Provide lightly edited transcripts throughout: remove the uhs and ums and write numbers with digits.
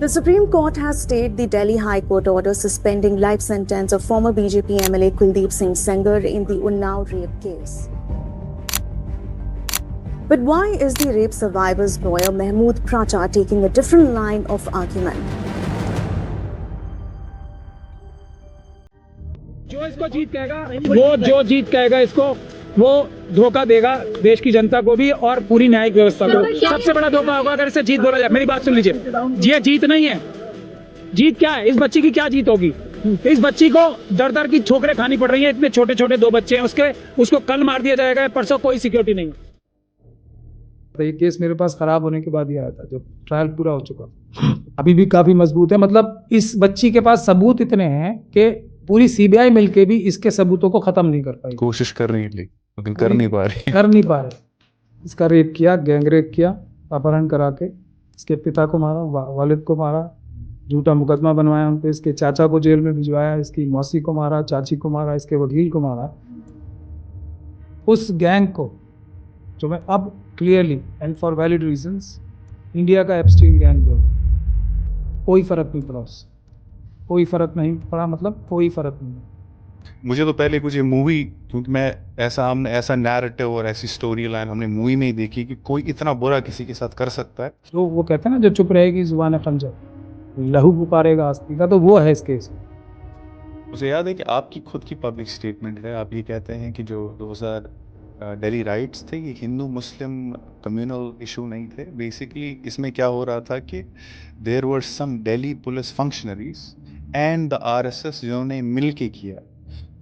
The Supreme Court has stayed the Delhi High Court order suspending life sentence of former BJP MLA Kuldeep Singh Sengar in the Unnao rape case. But why is the rape survivor's lawyer Mahmood Pracha taking a different line of argument? जो इसको जीत कहेगा, वो जो जीत कहेगा इसको, वो धोखा देगा देश की जनता को भी और पूरी न्यायिक व्यवस्था को। सबसे बड़ा धोखा होगा अगर इसे जीत बोला जाए। मेरी बात सुन लीजिए, ये जीत नहीं है। जीत क्या है? इस बच्ची की क्या जीत होगी? इस बच्ची को दर दर की ठोकरें खानी पड़ रही है। इतने छोटे छोटे 2 बच्चे हैं उसको कल मार दिया जाएगा, परसों कोई सिक्योरिटी नहीं है। ये केस मेरे पास खराब होने के बाद ही आया था, जब ट्रायल पूरा हो चुका। अभी भी काफी मजबूत है। मतलब इस बच्ची के पास सबूत इतने हैं कि पूरी सीबीआई मिलके भी इसके सबूतों को खत्म नहीं कर पाई। कोशिश कर रही है लेकिन कर नहीं पा रही। इसका रेप किया, गैंग रेप किया, अपहरण करा के इसके पिता को मारा, वालिद को मारा, झूठा मुकदमा बनवाया उन पे, इसके चाचा को जेल में भिजवाया, इसकी मौसी को मारा, चाची को मारा, इसके वकील को मारा। उस गैंग को जो मैं अब clearly and for valid reasons India का एप्स्टीन गैंग बोलूं, कोई फर्क नहीं पड़ा उससे। कोई फर्क नहीं पड़ा, मतलब कोई फर्क नहीं। मुझे तो पहले कुछ ये मूवी, क्योंकि हमने ऐसा नैरेटिव और ऐसी स्टोरी लाइन हमने मूवी में ही देखी कि कोई इतना बुरा किसी के साथ कर सकता है। तो वो कहते हैं ना, जो चुप रहेगी जुबान खंजर, लहू पुकारेगा आस्ती का, तो वो है इस केस। मुझे याद है कि आपकी खुद की पब्लिक स्टेटमेंट है, आप ये कहते हैं कि जो 2000 दिल्ली राइट्स थे ये हिंदू मुस्लिम कम्युनल इशू नहीं थे। बेसिकली इसमें क्या हो रहा था कि there were some Delhi police functionaries and the RSS जिन्होंने मिल के किया।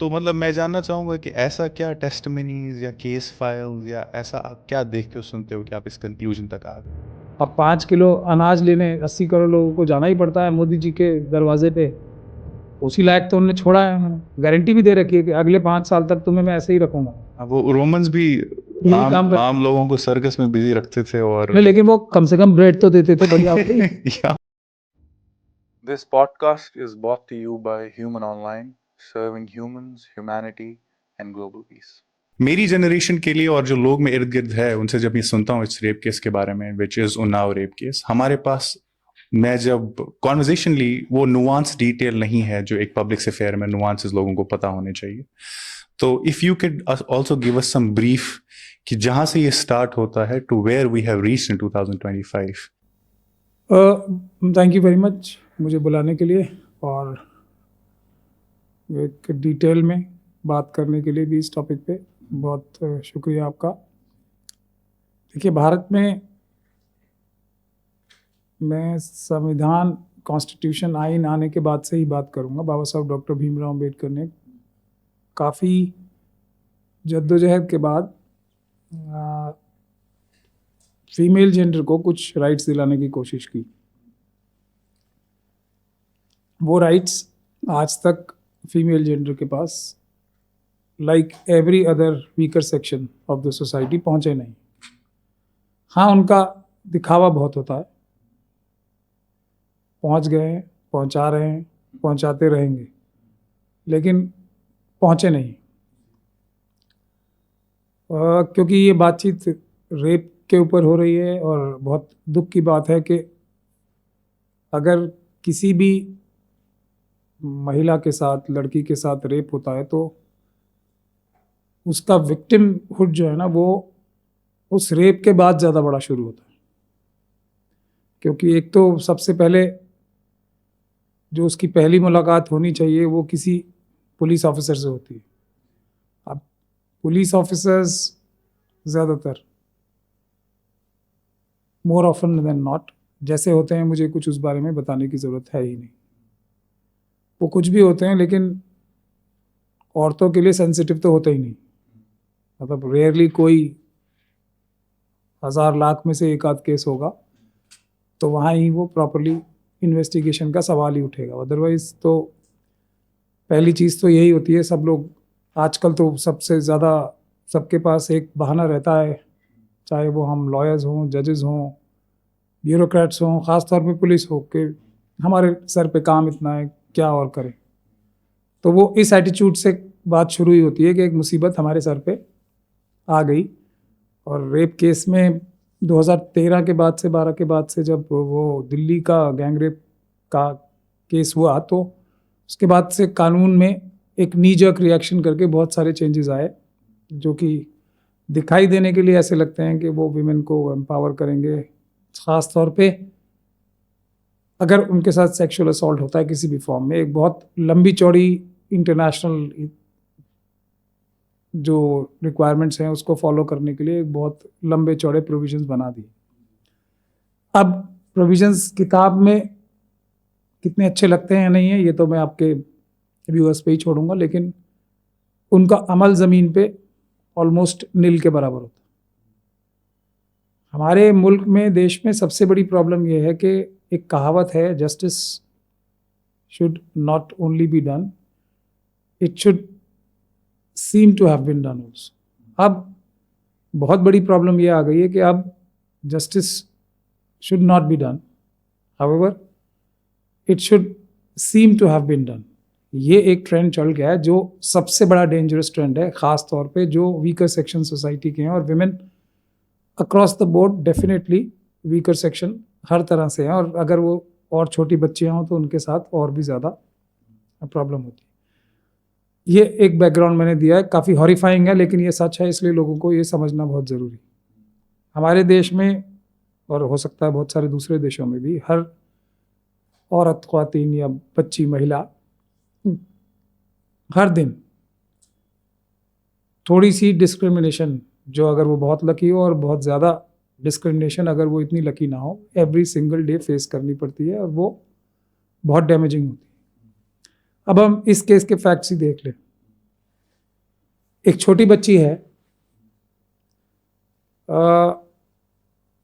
तो मतलब मैं जानना चाहूँगा कि ऐसा क्या टेस्टमनीज या केस फाइल्स या ऐसा आप क्या देख के सुनते हो कि आप इस कंक्लूजन तक आ गए? अब 5 किलो अनाज लेने 80 करोड़ लोगों को जाना ही पड़ता है मोदी जी के दरवाजे पे। उसी लायक तो उन्होंने छोड़ा है। उन्होंने गारंटी भी दे रखी है कि अगले 5 साल तक तुम्हें मैं ऐसे ही रखूंगा। वो रोमन्स भी आम लोगों को सर्कस में बिजी रखते थे और लेकिन वो कम से कम ब्रेड तो देते थे बढ़िया। This podcast is brought to you by Human Online, serving humans, humanity and global peace. मेरी जनरेशन के लिए और जो लोग मेरे इर्द गिर्द है उनसे जब ये सुनता हूँ इस रेप केस के बारे में, which is Unnao rape case, हमारे पास मैं जब कॉन्वर्जेशन ली वो नुआंस डिटेल नहीं है जो एक पब्लिक अफेयर में नुआंसेस लोगों को पता होने चाहिए। तो if you can also give us some brief कि जहां से ये स्टार्ट होता है to where we have reached in 2025। Thank you very much मुझे बुलाने के लिए और एक डिटेल में बात करने के लिए भी इस टॉपिक पे बहुत शुक्रिया आपका। देखिए, भारत में मैं संविधान, कॉन्स्टिट्यूशन, आइन आने के बाद से ही बात करूंगा। बाबा साहब डॉक्टर भीमराव अम्बेडकर ने काफ़ी जद्दोजहद के बाद फीमेल जेंडर को कुछ राइट्स दिलाने की कोशिश की। वो राइट्स आज तक फीमेल जेंडर के पास like every other weaker section of the society पहुँचे नहीं। हाँ, उनका दिखावा बहुत होता है, पहुँच गए हैं, पहुँचा रहे हैं, पहुँचाते रहेंगे, लेकिन पहुँचे नहीं। क्योंकि ये बातचीत रेप के ऊपर हो रही है और बहुत दुख की बात है कि अगर किसी भी महिला के साथ, लड़की के साथ रेप होता है तो उसका विक्टिमहुड जो है ना, वो उस रेप के बाद ज़्यादा बड़ा शुरू होता है। क्योंकि एक तो सबसे पहले जो उसकी पहली मुलाकात होनी चाहिए वो किसी पुलिस ऑफिसर से होती है। अब पुलिस ऑफिसर्स ज़्यादातर, मोर ऑफन देन नॉट, जैसे होते हैं, मुझे कुछ उस बारे में बताने की ज़रूरत है ही नहीं। वो कुछ भी होते हैं, लेकिन औरतों के लिए सेंसिटिव तो होते ही नहीं। मतलब रेयरली कोई 1000 लाख में से एक आध केस होगा तो वहाँ ही वो प्रॉपरली इन्वेस्टिगेशन का सवाल ही उठेगा। अदरवाइज़ तो पहली चीज़ तो यही होती है, सब लोग आजकल तो सबसे ज़्यादा सबके पास एक बहाना रहता है, चाहे वो हम लॉयर्स हों, जजेस हों, ब्यूरोक्रेट्स हों, ख़ास तौर पे पुलिस हो, कि हमारे सर पे काम इतना है, क्या और करें। तो वो इस एटीट्यूड से बात शुरू ही होती है कि एक मुसीबत हमारे सर पे आ गई। और रेप केस में 2013 के बाद से, 12 के बाद से, जब वो दिल्ली का गैंग रेप का केस हुआ तो उसके बाद से कानून में एक नी जर्क रिएक्शन करके बहुत सारे चेंजेस आए जो कि दिखाई देने के लिए ऐसे लगते हैं कि वो विमेन को एम्पावर करेंगे, ख़ास तौर पे अगर उनके साथ सेक्सुअल असॉल्ट होता है किसी भी फॉर्म में। एक बहुत लंबी चौड़ी इंटरनेशनल जो रिक्वायरमेंट्स हैं उसको फॉलो करने के लिए एक बहुत लंबे चौड़े प्रोविजंस बना दिए। अब प्रोविजंस किताब में कितने अच्छे लगते हैं या नहीं है ये तो मैं आपके व्यूअर्स पे ही छोड़ूंगा, लेकिन उनका अमल ज़मीन पे ऑलमोस्ट नील के बराबर होता है। हमारे मुल्क में, देश में सबसे बड़ी प्रॉब्लम यह है कि एक कहावत है, justice should not only be done, it should seem to have been done also. अब बहुत बड़ी प्रॉब्लम यह आ गई है कि अब justice should not be done, however it should seem to have been done. ये एक ट्रेंड चल गया है जो सबसे बड़ा डेंजरस ट्रेंड है, ख़ास तौर पे जो वीकर सेक्शन सोसाइटी के हैं। और women across the board definitely weaker section हर तरह से हैं, और अगर वो और छोटी बच्चियाँ हों तो उनके साथ और भी ज़्यादा प्रॉब्लम होती है। ये एक बैकग्राउंड मैंने दिया है, काफ़ी हॉरिफाइंग है लेकिन ये सच है, इसलिए लोगों को ये समझना बहुत ज़रूरी। हमारे देश में और हो सकता है बहुत सारे दूसरे देशों में भी हर औरत, ख्वातीन या बच्ची, महिला हर दिन थोड़ी सी डिस्क्रिमिनेशन, जो अगर वो बहुत लकी हो, और बहुत ज़्यादा डिस्क्रिमिनेशन अगर वो इतनी लकी ना हो, एवरी सिंगल डे फेस करनी पड़ती है और वो बहुत डैमेजिंग होती है। अब हम इस केस के फैक्ट्स ही देख लें। एक छोटी बच्ची है,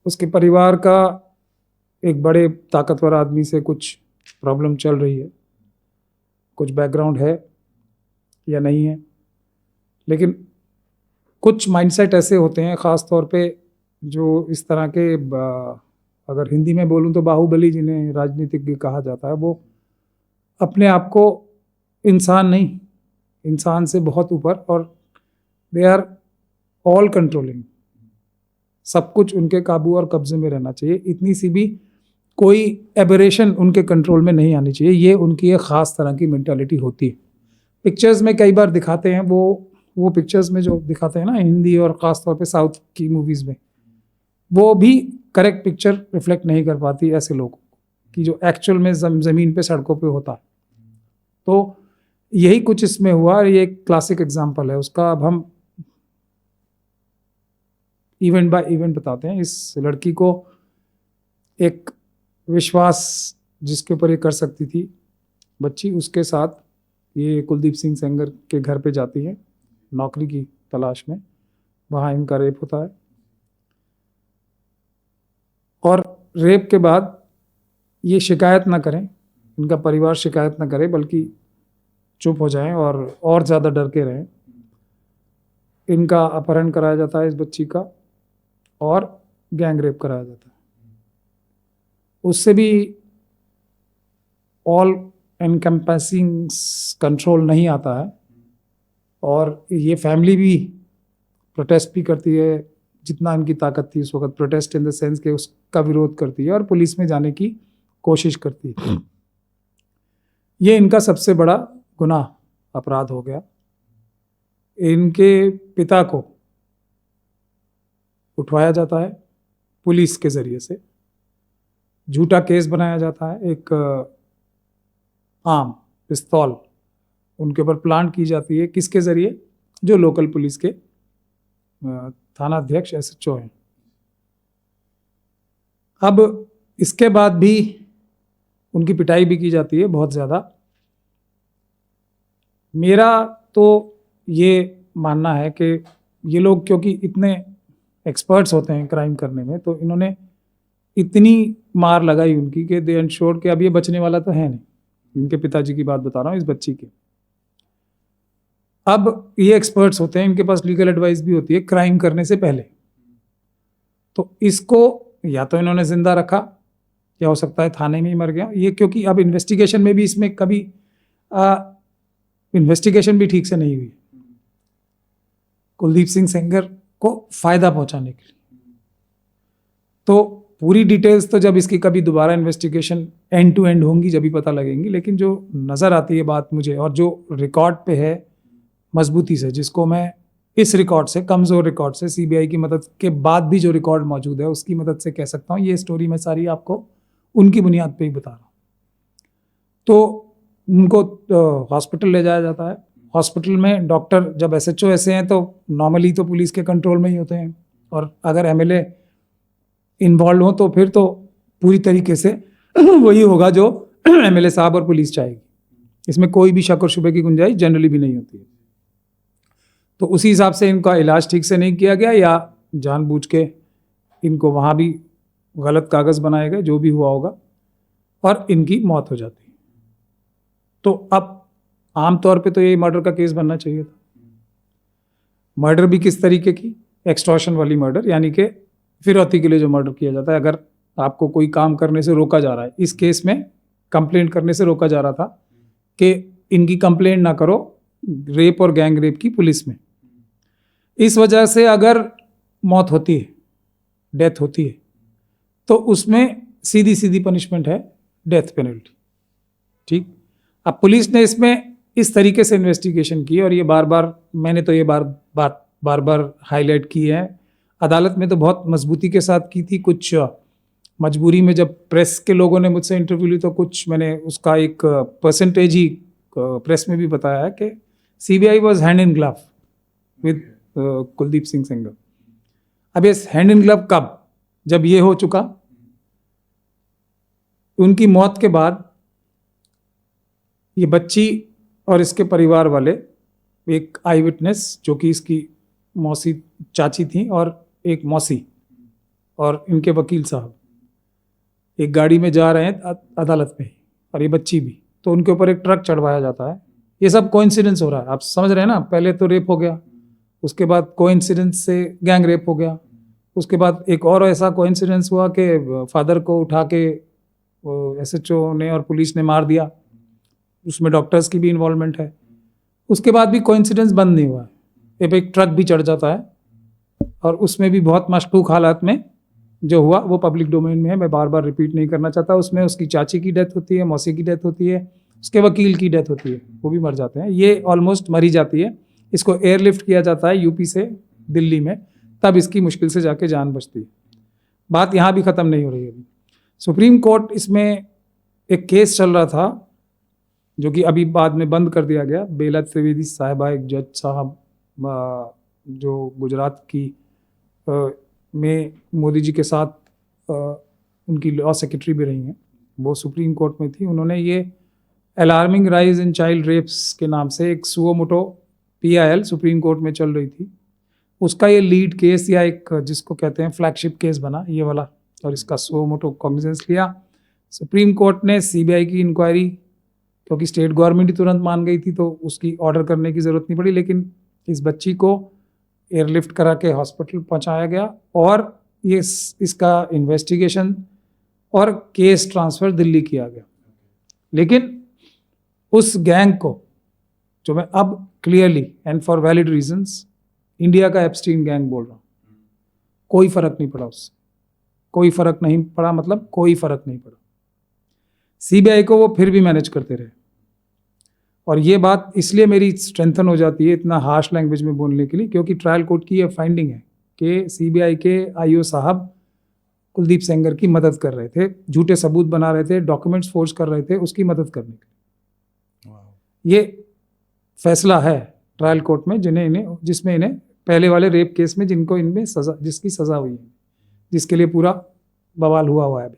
उसके परिवार का एक बड़े ताकतवर आदमी से कुछ प्रॉब्लम चल रही है, कुछ बैकग्राउंड है या नहीं है, लेकिन कुछ माइंडसेट ऐसे होते हैं, ख़ास तौर पे जो इस तरह के अगर हिंदी में बोलूं तो बाहुबली जिन्हें राजनीतिज्ञ कहा जाता है, वो अपने आप को इंसान नहीं, इंसान से बहुत ऊपर, और दे आर ऑल कंट्रोलिंग, सब कुछ उनके काबू और कब्जे में रहना चाहिए। इतनी सी भी कोई एबरेशन उनके कंट्रोल में नहीं आनी चाहिए। ये उनकी एक ख़ास तरह की मेंटालिटी होती है। पिक्चर्स में कई बार दिखाते हैं, वो पिक्चर्स में जो दिखाते हैं ना, हिंदी और ख़ास तौर पे साउथ की मूवीज़ में, वो भी करेक्ट पिक्चर रिफ्लेक्ट नहीं कर पाती ऐसे लोगों की जो एक्चुअल में ज़मीन पे, सड़कों पे होता है। तो यही कुछ इसमें हुआ, और ये एक क्लासिक एग्जाम्पल है उसका। अब हम इवेंट बाय इवेंट बताते हैं। इस लड़की को एक विश्वास जिसके ऊपर ये कर सकती थी बच्ची, उसके साथ ये कुलदीप सिंह सेंगर के घर पे जाती है नौकरी की तलाश में। वहाँ इनका रेप होता है, और रेप के बाद ये शिकायत ना करें, इनका परिवार शिकायत ना करे, बल्कि चुप हो जाएं और ज़्यादा डर के रहें। इनका अपहरण कराया जाता है इस बच्ची का, और गैंग रेप कराया जाता है। उससे भी ऑल एनकम्पेसिंग कंट्रोल नहीं आता है, और ये फैमिली भी प्रोटेस्ट भी करती है जितना इनकी ताकत थी उस वक्त। प्रोटेस्ट इन द सेंस के उसका विरोध करती है और पुलिस में जाने की कोशिश करती है। ये इनका सबसे बड़ा गुनाह, अपराध हो गया। इनके पिता को उठवाया जाता है पुलिस के ज़रिए से, झूठा केस बनाया जाता है, एक आम पिस्तौल उनके ऊपर प्लांट की जाती है। किसके ज़रिए? जो लोकल पुलिस के थाना अध्यक्ष SHO हैं। अब इसके बाद भी उनकी पिटाई भी की जाती है बहुत ज़्यादा। मेरा तो ये मानना है कि ये लोग क्योंकि इतने एक्सपर्ट्स होते हैं क्राइम करने में, तो इन्होंने इतनी मार लगाई उनकी कि दे एंश्योर कि अब ये बचने वाला तो है नहीं। इनके पिताजी की बात बता रहा हूँ, इस बच्ची की। अब ये एक्सपर्ट्स होते हैं, इनके पास लीगल एडवाइस भी होती है क्राइम करने से पहले। तो इसको या तो इन्होंने जिंदा रखा, या हो सकता है थाने में ही मर गया ये, क्योंकि अब इन्वेस्टिगेशन में भी इसमें कभी इन्वेस्टिगेशन भी ठीक से नहीं हुई कुलदीप सिंह सेंगर को फ़ायदा पहुंचाने के लिए। तो पूरी डिटेल्स तो जब इसकी कभी दोबारा इन्वेस्टिगेशन एंड टू एंड होंगी जब ही पता लगेंगी, लेकिन जो नज़र आती है बात मुझे, और जो रिकॉर्ड पे है मजबूती से, जिसको मैं इस रिकॉर्ड से, कमज़ोर रिकॉर्ड से, सीबीआई की मदद के बाद भी जो रिकॉर्ड मौजूद है उसकी मदद से कह सकता हूँ, ये स्टोरी मैं सारी आपको उनकी बुनियाद पे ही बता रहा हूँ। तो उनको हॉस्पिटल ले जाया जाता है। हॉस्पिटल में डॉक्टर जब एसएचओ ऐसे हैं तो नॉर्मली तो पुलिस के कंट्रोल में ही होते हैं, और अगर एमएलए इन्वॉल्व हो तो फिर तो पूरी तरीके से वही होगा जो एमएलए साहब और पुलिस चाहेगी। इसमें कोई भी शक और शुबे की गुंजाइश जनरली भी नहीं होती है। तो उसी हिसाब से इनका इलाज ठीक से नहीं किया गया, या जानबूझ के इनको वहाँ भी गलत कागज़ बनाए गए, जो भी हुआ होगा, और इनकी मौत हो जाती है। तो अब आमतौर पे तो ये मर्डर का केस बनना चाहिए था। मर्डर भी किस तरीके की, एक्सटॉर्शन वाली मर्डर, यानी कि फिरौती के लिए जो मर्डर किया जाता है। अगर आपको कोई काम करने से रोका जा रहा है, इस केस में कंप्लेंट करने से रोका जा रहा था कि इनकी कंप्लेंट ना करो रेप और गैंग रेप की पुलिस में, इस वजह से अगर मौत होती है, डेथ होती है, तो उसमें सीधी सीधी पनिशमेंट है डेथ पेनल्टी। ठीक, अब पुलिस ने इसमें इस तरीके से इन्वेस्टिगेशन की, और ये बार बार मैंने तो ये बार बार हाईलाइट की है। अदालत में तो बहुत मजबूती के साथ की थी, कुछ मजबूरी में जब प्रेस के लोगों ने मुझसे इंटरव्यू ली तो कुछ मैंने उसका एक परसेंटेज ही प्रेस में भी बताया है कि CBI was hand in glove with Kuldeep Singh Sengar. अब ये हैंड इन ग्लव कब, जब ये हो चुका, उनकी मौत के बाद ये बच्ची और इसके परिवार वाले, एक आई विटनेस जो कि इसकी मौसी चाची थी, और एक मौसी और इनके वकील साहब एक गाड़ी में जा रहे हैं अदालत में, और ये बच्ची भी, तो उनके ऊपर एक ट्रक चढ़वाया जाता है। ये सब कोइंसिडेंस हो रहा है, आप समझ रहे हैं ना। पहले तो रेप हो गया, उसके बाद कोइंसिडेंस से गैंग रेप हो गया, उसके बाद एक और ऐसा कोइंसिडेंस हुआ कि फादर को उठा के एसएचओ ने और पुलिस ने मार दिया, उसमें डॉक्टर्स की भी इन्वॉल्वमेंट है। उसके बाद भी कोइंसिडेंस बंद नहीं हुआ है, एक ट्रक भी चढ़ जाता है, और उसमें भी बहुत मशकूक हालात में जो हुआ वो पब्लिक डोमेन में है, मैं बार बार रिपीट नहीं करना चाहता। उसमें उसकी चाची की डेथ होती है, मौसी की डेथ होती है, उसके वकील की डेथ होती है, वो भी मर जाते हैं। ये ऑलमोस्ट मरी जाती है। इसको एयरलिफ्ट किया जाता है यूपी से दिल्ली में, तब इसकी मुश्किल से जाके जान बचती है। बात यहाँ भी ख़त्म नहीं हो रही है। अभी सुप्रीम कोर्ट, इसमें एक केस चल रहा था जो कि अभी बाद में बंद कर दिया गया। बेला त्रिवेदी साहिबा, एक जज साहब जो गुजरात की में मोदी जी के साथ उनकी लॉ सेक्रेटरी भी रही हैं, वो सुप्रीम कोर्ट में थी। उन्होंने ये alarming rise in child rapes के नाम से एक suo moto PIL supreme court में चल रही थी, उसका ये लीड केस या एक जिसको कहते हैं फ्लैगशिप केस बना ये वाला, और इसका सुओ मोटो कॉग्निजेंस लिया। सुप्रीम कोर्ट ने CBI की इंक्वायरी, क्योंकि स्टेट गवर्नमेंट ही तुरंत मान गई थी तो उसकी ऑर्डर करने की ज़रूरत नहीं पड़ी, लेकिन इस बच्ची को एयरलिफ्ट करा के हॉस्पिटल पहुंचाया गया, और ये इसका इन्वेस्टिगेशन और केस ट्रांसफ़र दिल्ली किया गया। लेकिन उस गैंग को, जो मैं अब clearly and for valid reasons India का एप्स्टीन गैंग बोल रहा हूँ, कोई फ़र्क नहीं पड़ा उससे, कोई फ़र्क नहीं पड़ा, मतलब कोई फ़र्क नहीं पड़ा। CBI को वो फिर भी मैनेज करते रहे, और ये बात इसलिए मेरी स्ट्रेंथन हो जाती है इतना हार्श लैंग्वेज में बोलने के लिए, क्योंकि ट्रायल कोर्ट की ये फाइंडिंग है कि CBI के IO साहब कुलदीप सेंगर की मदद कर रहे थे, झूठे सबूत बना रहे थे, डॉक्यूमेंट्स फोर्ज कर रहे थे उसकी मदद करने के लिए। ये फैसला है ट्रायल कोर्ट में जिसमें इन्हें पहले वाले रेप केस में जिनको इनमें सजा, जिसकी सज़ा हुई है, जिसके लिए पूरा बवाल हुआ है। अभी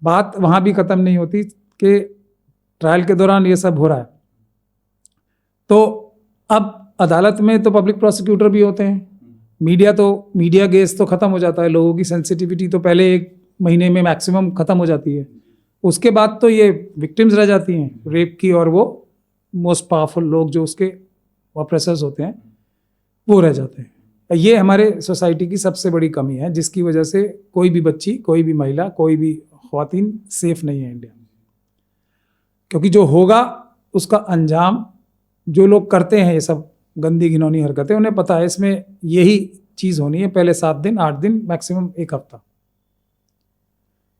बात वहाँ भी ख़त्म नहीं होती कि ट्रायल के दौरान ये सब हो रहा है, तो अब अदालत में तो पब्लिक प्रोसिक्यूटर भी होते हैं, मीडिया गेस तो ख़त्म हो जाता है, लोगों की सेंसिटिविटी तो पहले 1 महीने में मैक्सिमम ख़त्म हो जाती है। उसके बाद तो ये विक्टिम्स रह जाती हैं रेप की, और वो मोस्ट पावरफुल लोग जो उसके ऑपरेसर्स होते हैं वो रह जाते हैं। ये हमारे सोसाइटी की सबसे बड़ी कमी है, जिसकी वजह से कोई भी बच्ची, कोई भी महिला, कोई भी ख्वातीन सेफ नहीं है इंडिया में। क्योंकि जो होगा उसका अंजाम, जो लोग करते हैं ये सब गंदी घिनौनी हरकतें, उन्हें पता है इसमें यही चीज़ होनी है, पहले 7 दिन 8 दिन मैक्सिमम 1 हफ्ता,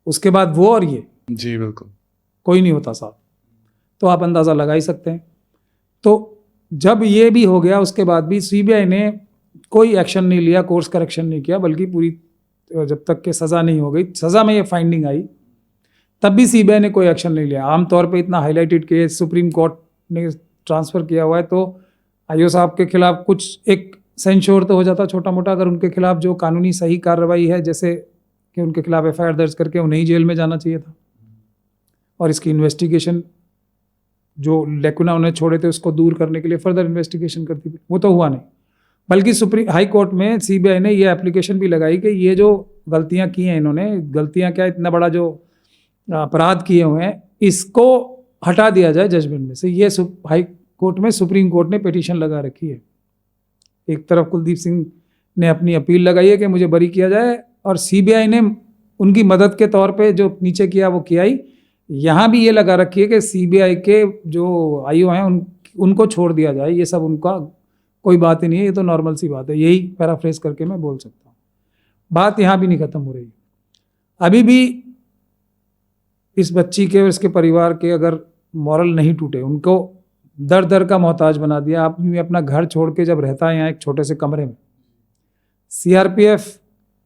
उसके बाद वो और ये जी बिल्कुल। कोई नहीं होता साथ, तो आप अंदाज़ा लगा ही सकते हैं। तो जब ये भी हो गया उसके बाद भी सीबीआई ने कोई एक्शन नहीं लिया, कोर्स करेक्शन नहीं किया, बल्कि पूरी जब तक के सज़ा नहीं हो गई, सज़ा में ये फाइंडिंग आई तब भी सीबीआई ने कोई एक्शन नहीं लिया। आमतौर पे इतना हाईलाइटेड केस सुप्रीम कोर्ट ने ट्रांसफ़र किया हुआ है तो आईओ साहब के खिलाफ कुछ एक सेंश्योर तो हो जाता छोटा मोटा, अगर उनके खिलाफ जो कानूनी सही कार्रवाई है, जैसे कि उनके खिलाफ एफआईआर दर्ज करके उन्हें ही जेल में जाना चाहिए था और इसकी इन्वेस्टिगेशन जो लेकुना उन्हें छोड़े थे उसको दूर करने के लिए फर्दर इन्वेस्टिगेशन करती थी, वो तो हुआ नहीं। बल्कि सुप्रीम हाई कोर्ट में सीबीआई ने ये एप्लीकेशन भी लगाई कि ये जो गलतियां की हैं इन्होंने, गलतियां क्या, इतना बड़ा जो अपराध किए हुए हैं इसको हटा दिया जाए जजमेंट में से। ये हाई कोर्ट में सुप्रीम कोर्ट ने पिटीशन लगा रखी है। एक तरफ कुलदीप सिंह ने अपनी अपील लगाई है कि मुझे बरी किया जाए, और सीबीआई ने उनकी मदद के तौर पे जो नीचे किया वो किया ही। यहाँ भी ये लगा रखी है कि सीबीआई के जो आईओ हैं उनको छोड़ दिया जाए, ये सब उनका कोई बात ही नहीं है, ये तो नॉर्मल सी बात है। यही पैराफ्रेज करके मैं बोल सकता हूँ। बात यहाँ भी नहीं ख़त्म हो रही। अभी भी इस बच्ची के और इसके परिवार के अगर मॉरल नहीं टूटे, उनको दर दर का मोहताज बना दिया। आप भी अपना घर छोड़ के जब रहता है यहाँ एक छोटे से कमरे में, सीआरपीएफ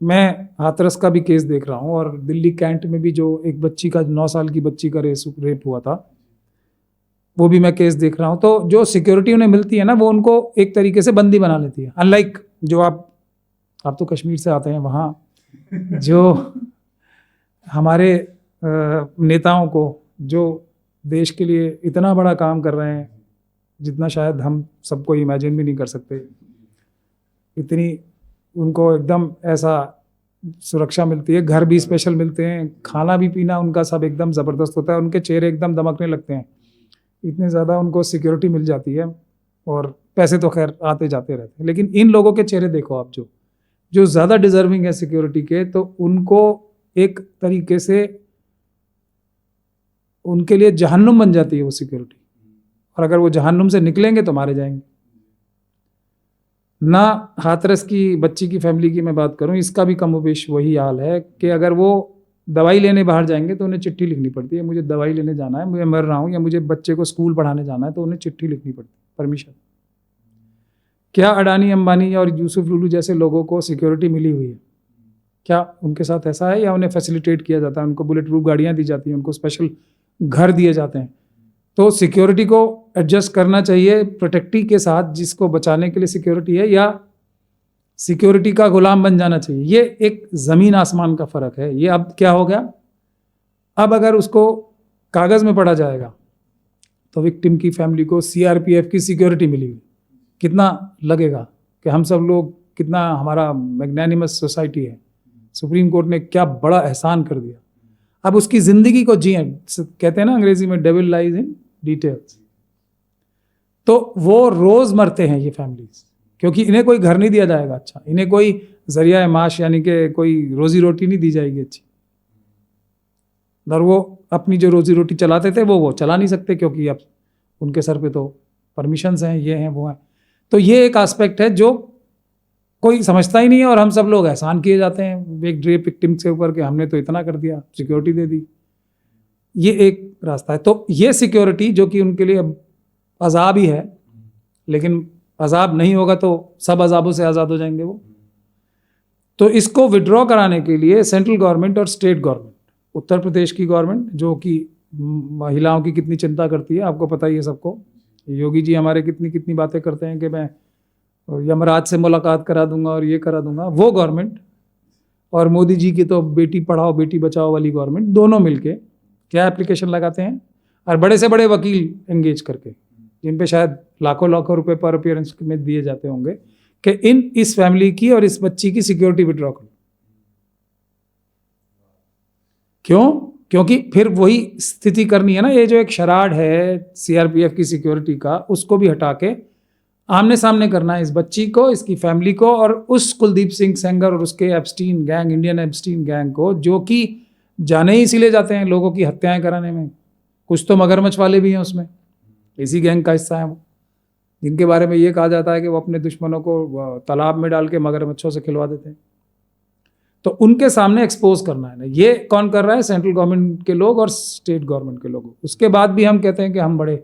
मैं हाथरस का भी केस देख रहा हूँ, और दिल्ली कैंट में भी जो एक बच्ची का 9 साल की बच्ची का रेप हुआ था वो भी मैं केस देख रहा हूँ। तो जो सिक्योरिटी उन्हें मिलती है ना, वो उनको एक तरीके से बंदी बना लेती है। अनलाइक जो आप तो कश्मीर से आते हैं, वहाँ जो हमारे नेताओं को जो देश के लिए इतना बड़ा काम कर रहे हैं, जितना शायद हम सबको इमेजिन भी नहीं कर सकते, इतनी उनको एकदम ऐसा सुरक्षा मिलती है, घर भी स्पेशल मिलते हैं, खाना भी पीना उनका सब एकदम ज़बरदस्त होता है, उनके चेहरे एकदम दमकने लगते हैं, इतने ज़्यादा उनको सिक्योरिटी मिल जाती है, और पैसे तो खैर आते जाते रहते हैं। लेकिन इन लोगों के चेहरे देखो आप, जो ज़्यादा डिज़र्विंग है सिक्योरिटी के, तो उनको एक तरीके से उनके लिए जहन्नुम बन जाती है वो सिक्योरिटी, और अगर वो जहन्नुम से निकलेंगे तो मारे जाएंगे ना। हाथरस की बच्ची की फैमिली की मैं बात करूं, इसका भी कमोबेश वही हाल है कि अगर वो दवाई लेने बाहर जाएंगे तो उन्हें चिट्ठी लिखनी पड़ती है, मुझे दवाई लेने जाना है, मुझे मर रहा हूँ, या मुझे बच्चे को स्कूल पढ़ाने जाना है, तो उन्हें चिट्ठी लिखनी पड़ती है, परमिशन। क्या अडानी अंबानी और यूसुफ लुलू जैसे लोगों को सिक्योरिटी मिली हुई है? क्या उनके साथ ऐसा है, या उन्हें फैसिलिटेट किया जाता है, उनको बुलेट प्रूफ गाड़ियाँ दी जाती हैं, उनको स्पेशल घर दिए जाते हैं? तो सिक्योरिटी को एडजस्ट करना चाहिए प्रोटेक्टी के साथ, जिसको बचाने के लिए सिक्योरिटी है, या सिक्योरिटी का गुलाम बन जाना चाहिए? ये एक ज़मीन आसमान का फ़र्क है। ये अब क्या हो गया, अब अगर उसको कागज़ में पढ़ा जाएगा तो विक्टिम की फैमिली को सीआरपीएफ की सिक्योरिटी मिली हुई, कितना लगेगा कि हम सब लोग, कितना हमारा मैग्नानिमस सोसाइटी है, सुप्रीम कोर्ट ने क्या बड़ा एहसान कर दिया। अब उसकी ज़िंदगी को जिए, कहते हैं ना अंग्रेजी में, डेविल लाइज इन डिटेल्स। तो वो रोज़ मरते हैं ये फैमिलीज, क्योंकि इन्हें कोई घर नहीं दिया जाएगा अच्छा, इन्हें कोई जरिया माश यानी कि कोई रोज़ी रोटी नहीं दी जाएगी अच्छी, और वो अपनी जो रोज़ी रोटी चलाते थे वो चला नहीं सकते, क्योंकि अब उनके सर पे तो परमिशंस हैं, ये हैं वो हैं। तो ये एक एस्पेक्ट है जो कोई समझता ही नहीं है, और हम सब लोग एहसान किए जाते हैं एक रेप विक्टिम के ऊपर कि हमने तो इतना कर दिया, सिक्योरिटी दे दी। ये एक रास्ता है। तो ये सिक्योरिटी जो कि उनके लिए अजाब ही है, लेकिन अजाब नहीं होगा तो सब अजाबों से आज़ाद हो जाएंगे वो। तो इसको विड्रॉ कराने के लिए सेंट्रल गवर्नमेंट और स्टेट गवर्नमेंट, उत्तर प्रदेश की गवर्नमेंट जो कि महिलाओं की कितनी चिंता करती है, आपको पता ही है सबको। योगी जी हमारे कितनी कितनी बातें करते हैं कि मैं यमराज से मुलाकात करा दूंगा और ये करा दूंगा, वो गवर्नमेंट, और मोदी जी की तो बेटी पढ़ाओ बेटी बचाओ वाली गवर्नमेंट, दोनों मिलके क्या एप्लीकेशन लगाते हैं, और बड़े से बड़े वकील एंगेज करके, जिन पे शायद लाखों लाखों रुपए पर अपीयरेंस में दिए जाते होंगे, कि इस फैमिली की और इस बच्ची की सिक्योरिटी विड्रॉ करो। क्यों? क्योंकि फिर वही स्थिति करनी है ना, ये जो एक शराड है सीआरपीएफ की सिक्योरिटी का, उसको भी हटा के आमने सामने करना है इस बच्ची को, इसकी फैमिली को, और उस कुलदीप सिंह सेंगर और उसके Epstein gang, Indian Epstein gang को, जो कि जाने ही इसीलिए जाते हैं लोगों की हत्याएं कराने में। कुछ तो मगरमच्छ वाले भी हैं उसमें, इसी गैंग का हिस्सा है वो, जिनके बारे में ये कहा जाता है कि वो अपने दुश्मनों को तालाब में डाल के मगरमच्छों से खिलवा देते हैं। तो उनके सामने एक्सपोज करना है ना। ये कौन कर रहा है? सेंट्रल गवर्नमेंट के लोग और स्टेट गवर्नमेंट के लोग। उसके बाद भी हम कहते हैं कि हम बड़े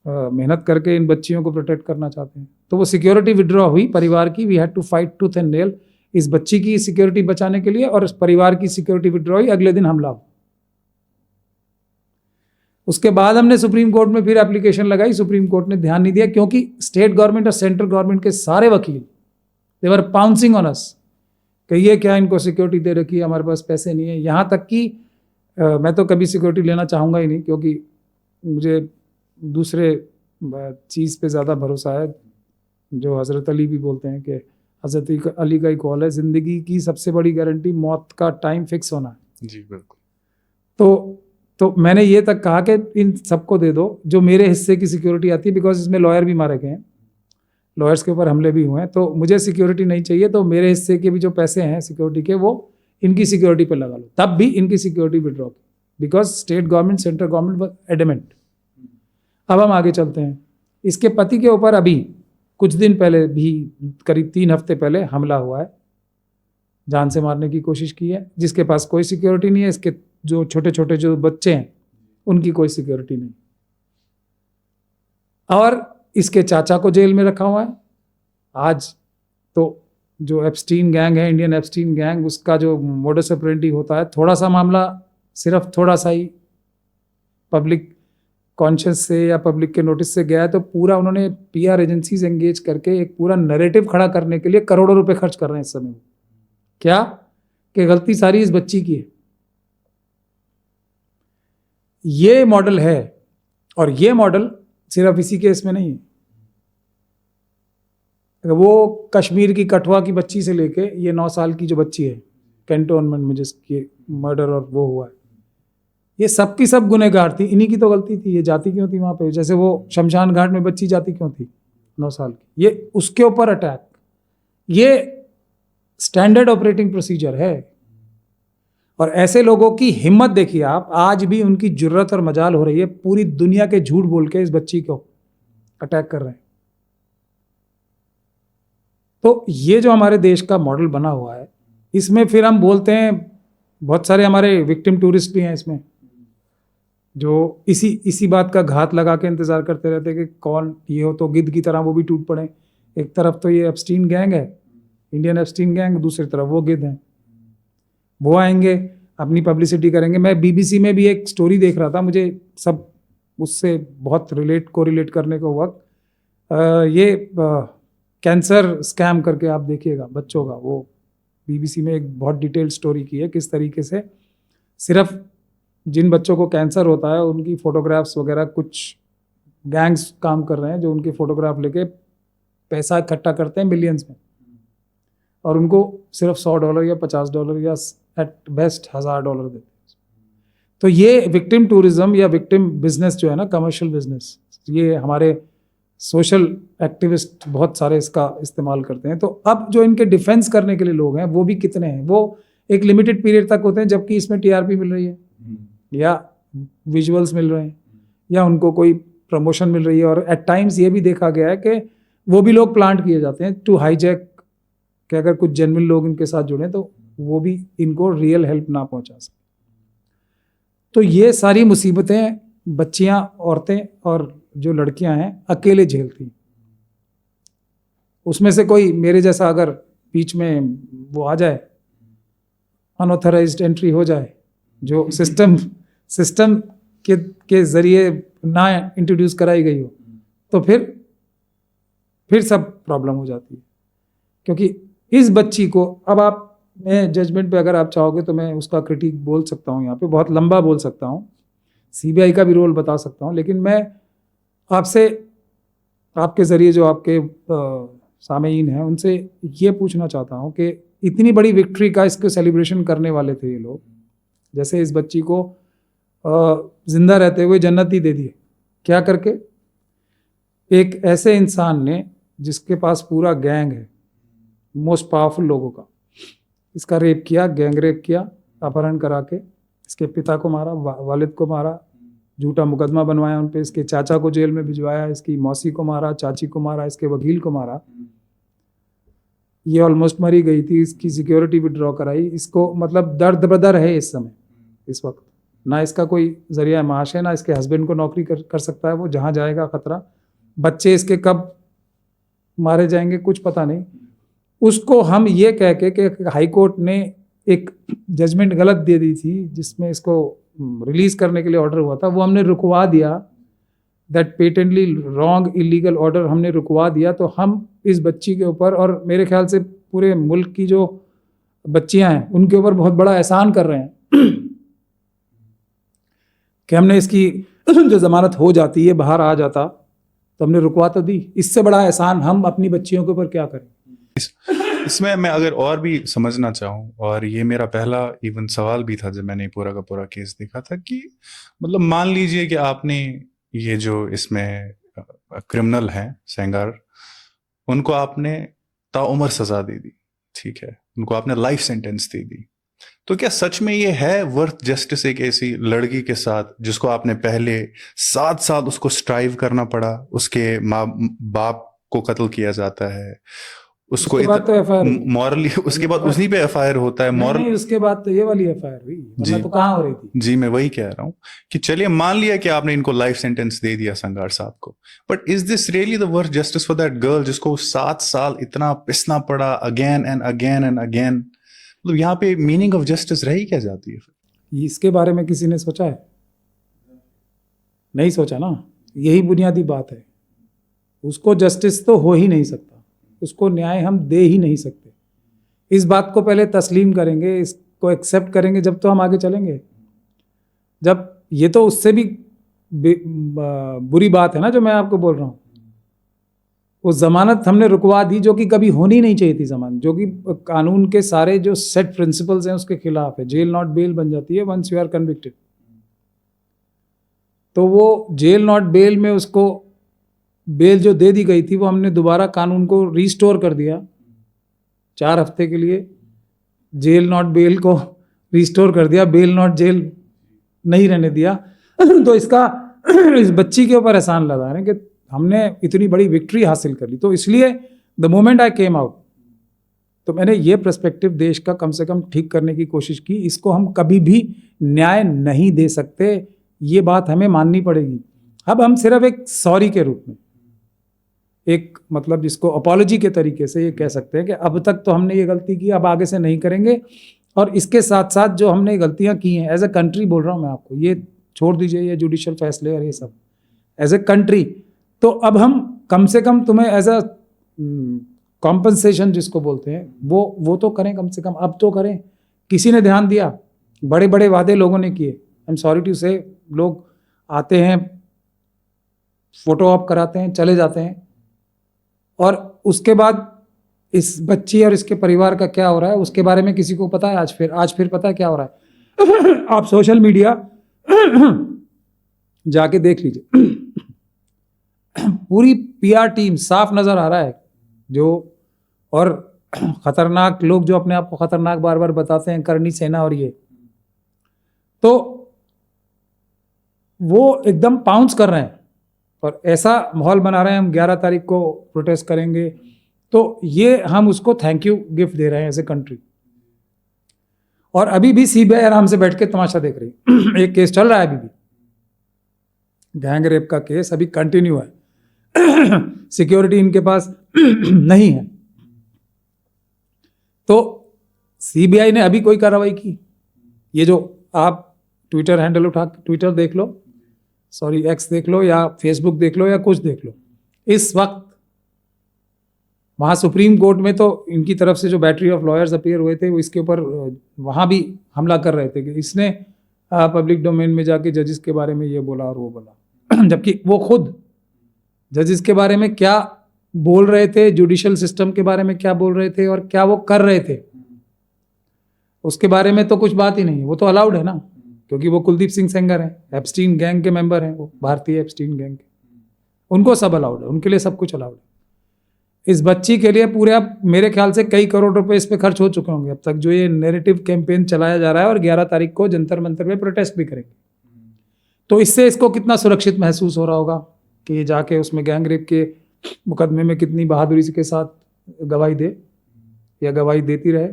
मेहनत करके इन बच्चियों को प्रोटेक्ट करना चाहते हैं। तो वो सिक्योरिटी विड्रॉ हुई परिवार की, we had to fight tooth and nail इस बच्ची की सिक्योरिटी बचाने के लिए, और इस परिवार की सिक्योरिटी विड्रॉ हुई, अगले दिन हमला हुआ। उसके बाद हमने सुप्रीम कोर्ट में फिर एप्लीकेशन लगाई, सुप्रीम कोर्ट ने ध्यान नहीं दिया, क्योंकि स्टेट गवर्नमेंट और सेंट्रल गवर्नमेंट के सारे वकील दे वर पाउंसिंग ऑन अस कि ये क्या इनको सिक्योरिटी दे रखी है, हमारे पास पैसे नहीं है। यहाँ तक कि मैं तो कभी सिक्योरिटी लेना चाहूँगा ही नहीं, क्योंकि मुझे दूसरे चीज़ पे ज़्यादा भरोसा है, जो हज़रत अली भी बोलते हैं कि हज़रत अली का ही कॉल है, ज़िंदगी की सबसे बड़ी गारंटी मौत का टाइम फिक्स होना है। जी बिल्कुल। तो मैंने ये तक कहा कि इन सबको दे दो जो मेरे हिस्से की सिक्योरिटी आती है, बिकॉज इसमें लॉयर भी मारे गए हैं, लॉयर्स के ऊपर हमले भी हुए हैं, तो मुझे सिक्योरिटी नहीं चाहिए, तो मेरे हिस्से के भी जो पैसे हैं सिक्योरिटी के वो इनकी सिक्योरिटी पर लगा लो। तब भी इनकी सिक्योरिटी विड्रॉ की, because state government central government was adamant. अब हम आगे चलते हैं। इसके पति के ऊपर अभी कुछ दिन पहले भी, करीब 3 हफ्ते पहले हमला हुआ है, जान से मारने की कोशिश की है, जिसके पास कोई सिक्योरिटी नहीं है। इसके जो छोटे छोटे जो बच्चे हैं उनकी कोई सिक्योरिटी नहीं, और इसके चाचा को जेल में रखा हुआ है। आज तो जो एप्स्टीन गैंग है, इंडियन एप्स्टीन गैंग, उसका जो मोडस ऑपरेंडी होता है, थोड़ा सा मामला, सिर्फ थोड़ा सा ही पब्लिक कॉन्शियस से या पब्लिक के नोटिस से गया है, तो पूरा उन्होंने पीआर एजेंसीज एंगेज करके एक पूरा नैरेटिव खड़ा करने के लिए करोड़ों रुपए खर्च कर रहे हैं इस समय। क्या कि गलती सारी इस बच्ची की है। ये मॉडल है, और ये मॉडल सिर्फ इसी केस में नहीं है। वो कश्मीर की कठुआ की बच्ची से लेके ये 9 साल की जो बच्ची है कैंटोनमेंट में जिसकी मर्डर और वो हुआ है, ये सब की सब गुनहगार थी, इन्हीं की तो गलती थी। ये जाती क्यों थी वहाँ पे? जैसे वो शमशान घाट में बच्ची जाती क्यों थी 9 साल की? ये उसके ऊपर अटैक, ये स्टैंडर्ड ऑपरेटिंग प्रोसीजर है। और ऐसे लोगों की हिम्मत देखिए आप, आज भी उनकी जुर्रत और मजाल हो रही है, पूरी दुनिया के झूठ बोल के इस बच्ची को अटैक कर रहे हैं। तो ये जो हमारे देश का मॉडल बना हुआ है, इसमें फिर हम बोलते हैं, बहुत सारे हमारे विक्टिम टूरिस्ट भी हैं इसमें, जो इसी बात का घात लगा के इंतजार करते रहते हैं कि कौन ये हो तो गिद्ध की तरह वो भी टूट पड़े। एक तरफ तो ये एप्स्टीन गैंग है, इंडियन एप्स्टीन गैंग, दूसरी तरफ वो गिद्ध हैं, वो आएंगे अपनी पब्लिसिटी करेंगे। मैं बीबीसी में भी एक स्टोरी देख रहा था, मुझे सब उससे बहुत कोरिलेट करने को हुआ। ये कैंसर स्कैम करके आप देखिएगा बच्चों का, वो बीबीसी में एक बहुत डिटेल्ड स्टोरी की है, किस तरीके से सिर्फ जिन बच्चों को कैंसर होता है उनकी फ़ोटोग्राफ्स वगैरह, कुछ गैंग्स काम कर रहे हैं जो उनके फ़ोटोग्राफ लेके पैसा इकट्ठा करते हैं मिलियंस में, और उनको सिर्फ $100 या $50 या एट बेस्ट $1000 देते हैं। तो ये विक्टिम टूरिज्म या विक्टिम बिजनेस जो है ना, कमर्शियल बिजनेस, ये हमारे सोशल एक्टिविस्ट बहुत सारे इसका इस्तेमाल करते हैं। तो अब जो इनके डिफेंस करने के लिए लोग हैं वो भी कितने हैं? वो एक लिमिटेड पीरियड तक होते हैं, जबकि इसमें टीआरपी मिल रही है या विजुअल्स मिल रहे हैं या उनको कोई प्रमोशन मिल रही है। और एट टाइम्स ये भी देखा गया है कि वो भी लोग प्लांट किए जाते हैं टू हाईजैक, कि अगर कुछ जेन्युइन लोग इनके साथ जुड़े तो वो भी इनको रियल हेल्प ना पहुंचा सके। तो ये सारी मुसीबतें बच्चियां, औरतें और जो लड़कियां हैं अकेले झेलती हैं। उसमें से कोई मेरे जैसा अगर बीच में वो आ जाए, अनऑथराइज्ड एंट्री हो जाए, जो सिस्टम के जरिए ना इंट्रोड्यूस कराई गई हो, तो फिर सब प्रॉब्लम हो जाती है। क्योंकि इस बच्ची को, अब आप, मैं जजमेंट पे अगर आप चाहोगे तो मैं उसका क्रिटिक बोल सकता हूँ, यहाँ पे बहुत लंबा बोल सकता हूँ, सीबीआई का भी रोल बता सकता हूँ, लेकिन मैं आपसे, आपके ज़रिए जो आपके सामेईन हैं उनसे ये पूछना चाहता हूँ कि इतनी बड़ी विक्ट्री का इसको सेलिब्रेशन करने वाले थे ये लोग, जैसे इस बच्ची को जिंदा रहते हुए जन्नत ही दे दी, क्या करके? एक ऐसे इंसान ने जिसके पास पूरा गैंग है, मोस्ट पावरफुल लोगों का, इसका रेप किया, गैंग रेप किया, अपहरण करा के इसके पिता को मारा, वालिद को मारा, झूठा मुकदमा बनवाया उन पे, इसके चाचा को जेल में भिजवाया, इसकी मौसी को मारा, चाची को मारा, इसके वकील को मारा, ये ऑलमोस्ट मरी गई थी, इसकी सिक्योरिटी विड्रॉ कराई, इसको मतलब दर्द बदर है इस समय, इस वक्त ना इसका कोई जरिया माश है, ना इसके हस्बैंड को नौकरी कर सकता है, वो जहाँ जाएगा खतरा, बच्चे इसके कब मारे जाएंगे कुछ पता नहीं। उसको हम ये कह के कि हाई कोर्ट ने एक जजमेंट गलत दे दी थी जिसमें इसको रिलीज करने के लिए ऑर्डर हुआ था, वो हमने रुकवा दिया, that patently wrong illegal order हमने रुकवा दिया। तो हम इस बच्ची के ऊपर और मेरे ख्याल से पूरे मुल्क की जो बच्चियां हैं उनके ऊपर बहुत बड़ा एहसान कर रहे हैं कि हमने इसकी जो जमानत हो जाती है बाहर आ जाता तो हमने रुकवा तो दी, इससे बड़ा एहसान हम अपनी बच्चियों के ऊपर क्या करें। इसमें मैं अगर और भी समझना चाहूँ, और ये मेरा पहला इवन सवाल भी था जब मैंने पूरा का पूरा केस देखा था, कि मतलब मान लीजिए कि आपने ये जो इसमें क्रिमिनल हैं सेंगर, उनको आपने ताउम्र सजा दे दी, ठीक है, उनको आपने लाइफ सेंटेंस दे दी, तो क्या सच में ये है वर्थ जस्टिस एक ऐसी लड़की के साथ जिसको आपने पहले 7 साल उसको स्ट्राइव करना पड़ा, उसके माँ बाप को कत्ल किया जाता है, उसको तो मॉरली उसके बाद उसी पे एफआईआर होता है नहीं, उसके बाद तो ये वाली एफआईआर हुई, वरना तो कहाँ हो रही थी। जी मैं वही कह रहा हूँ कि चलिए मान लिया कि आपने इनको लाइफ सेंटेंस दे दिया संगार साहब को, but is this really the worth justice for that girl जिसको 7 साल इतना पिसना पड़ा again and again and again? मतलब यहाँ पे मीनिंग ऑफ जस्टिस रही क्या जाती है? इसके बारे में किसी ने सोचा है? नहीं सोचा ना, यही बुनियादी बात है। उसको जस्टिस तो हो ही नहीं सकता, उसको न्याय हम दे ही नहीं सकते। इस बात को पहले तस्लीम करेंगे, इसको एक्सेप्ट करेंगे जब तो हम आगे चलेंगे। जब ये तो उससे भी बुरी बात है ना जो मैं आपको बोल रहा हूँ, वो जमानत हमने रुकवा दी जो कि कभी होनी नहीं चाहिए थी जमानत, जो कि कानून के सारे जो सेट प्रिंसिपल्स हैं उसके खिलाफ है। जेल नॉट बेल बन जाती है वंस यू आर कन्विक्टेड। तो वो जेल नॉट बेल में उसको बेल जो दे दी गई थी वो हमने दोबारा कानून को रिस्टोर कर दिया 4 हफ्ते के लिए, जेल नॉट बेल को रिस्टोर कर दिया, बेल नॉट जेल नहीं रहने दिया। तो इसका इस बच्ची के ऊपर एहसान लगा रहे हैं कि हमने इतनी बड़ी विक्ट्री हासिल कर ली। तो इसलिए the moment I came out तो मैंने ये पर्सपेक्टिव देश का कम से कम ठीक करने की कोशिश की। इसको हम कभी भी न्याय नहीं दे सकते, ये बात हमें माननी पड़ेगी। अब हम सिर्फ एक सॉरी के रूप में, एक मतलब जिसको अपॉलॉजी के तरीके से ये कह सकते हैं कि अब तक तो हमने ये गलती की, अब आगे से नहीं करेंगे। और इसके साथ साथ जो हमने गलतियां की हैं एज ए कंट्री, बोल रहा हूँ मैं आपको, ये छोड़ दीजिए ये जुडिशियल फैसले और ये सब, एज ए कंट्री तो अब हम कम से कम तुम्हें एज अ कॉम्पनसेशन जिसको बोलते हैं वो तो करें, कम से कम अब तो करें। किसी ने ध्यान दिया? बड़े बड़े वादे लोगों ने किए, आई एम सॉरी टू से, लोग आते हैं फोटो ऑप कराते हैं चले जाते हैं, और उसके बाद इस बच्ची और इसके परिवार का क्या हो रहा है उसके बारे में किसी को पता है? आज फिर पता है क्या हो रहा है? आप सोशल मीडिया जाके देख लीजिए, पूरी पीआर टीम साफ नजर आ रहा है जो, और खतरनाक लोग जो अपने आप को खतरनाक बार बार बताते हैं, करनी सेना और ये, तो वो एकदम पाउंस कर रहे हैं और ऐसा माहौल बना रहे हैं हम 11 तारीख को प्रोटेस्ट करेंगे। तो ये हम उसको थैंक यू गिफ्ट दे रहे हैं एज ए कंट्री। और अभी भी सीबीआई आराम से बैठ के तमाशा देख रही। एक केस चल रहा है अभी भी, गैंग रेप का केस अभी कंटिन्यू है। सिक्योरिटी इनके पास नहीं है, तो सीबीआई ने अभी कोई कार्रवाई की? ये जो आप ट्विटर हैंडल उठा, ट्विटर देख लो, सॉरी एक्स देख लो या फेसबुक देख लो या कुछ देख लो, इस वक्त वहाँ सुप्रीम कोर्ट में तो इनकी तरफ से जो बैटरी ऑफ लॉयर्स अपीयर हुए थे वो इसके ऊपर वहाँ भी हमला कर रहे थे कि इसने पब्लिक डोमेन में जाके जजेस के बारे में ये बोला और वो बोला। जबकि वो खुद जजेस के बारे में क्या बोल रहे थे, जुडिशियल सिस्टम के बारे में क्या बोल रहे थे और क्या वो कर रहे थे, उसके बारे में तो कुछ बात ही नहीं है। वो तो अलाउड है ना, क्योंकि वो कुलदीप सिंह सेंगर हैं, एप्स्टीन गैंग के मेंबर हैं, वो भारतीय एप्स्टीन गैंग के, उनको सब अलाउड है, उनके लिए सब कुछ अलाउड है। इस बच्ची के लिए पूरे अब मेरे ख्याल से कई करोड़ रुपए इस पे खर्च हो चुके होंगे अब तक, जो ये नैरेटिव कैंपेन चलाया जा रहा है, और 11 तारीख को जंतर मंतर में प्रोटेस्ट भी करेंगे। तो इससे इसको कितना सुरक्षित महसूस हो रहा होगा कि ये जाके उसमें गैंग रेप के मुकदमे में कितनी बहादुरी के साथ गवाही दे। या गवाही देती रहे।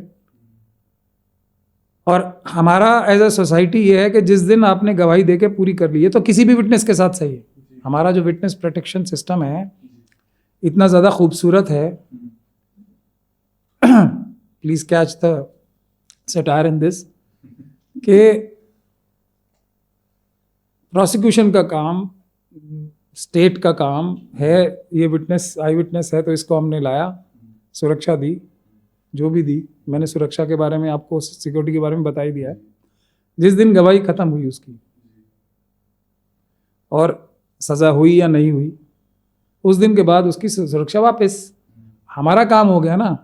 और हमारा एज अ सोसाइटी ये है कि जिस दिन आपने गवाही देके पूरी कर ली, ये तो किसी भी विटनेस के साथ सही है, हमारा जो विटनेस प्रोटेक्शन सिस्टम है इतना ज़्यादा खूबसूरत है। Please catch the satire in this कि प्रोसिक्यूशन का काम, स्टेट का काम है, ये विटनेस आई विटनेस है तो इसको हमने लाया, सुरक्षा दी, जो भी दी। मैंने सुरक्षा के बारे में आपको, सिक्योरिटी के बारे में बता ही दिया है। जिस दिन गवाही खत्म हुई उसकी और सज़ा हुई या नहीं हुई, उस दिन के बाद उसकी सुरक्षा वापस। हमारा काम हो गया ना,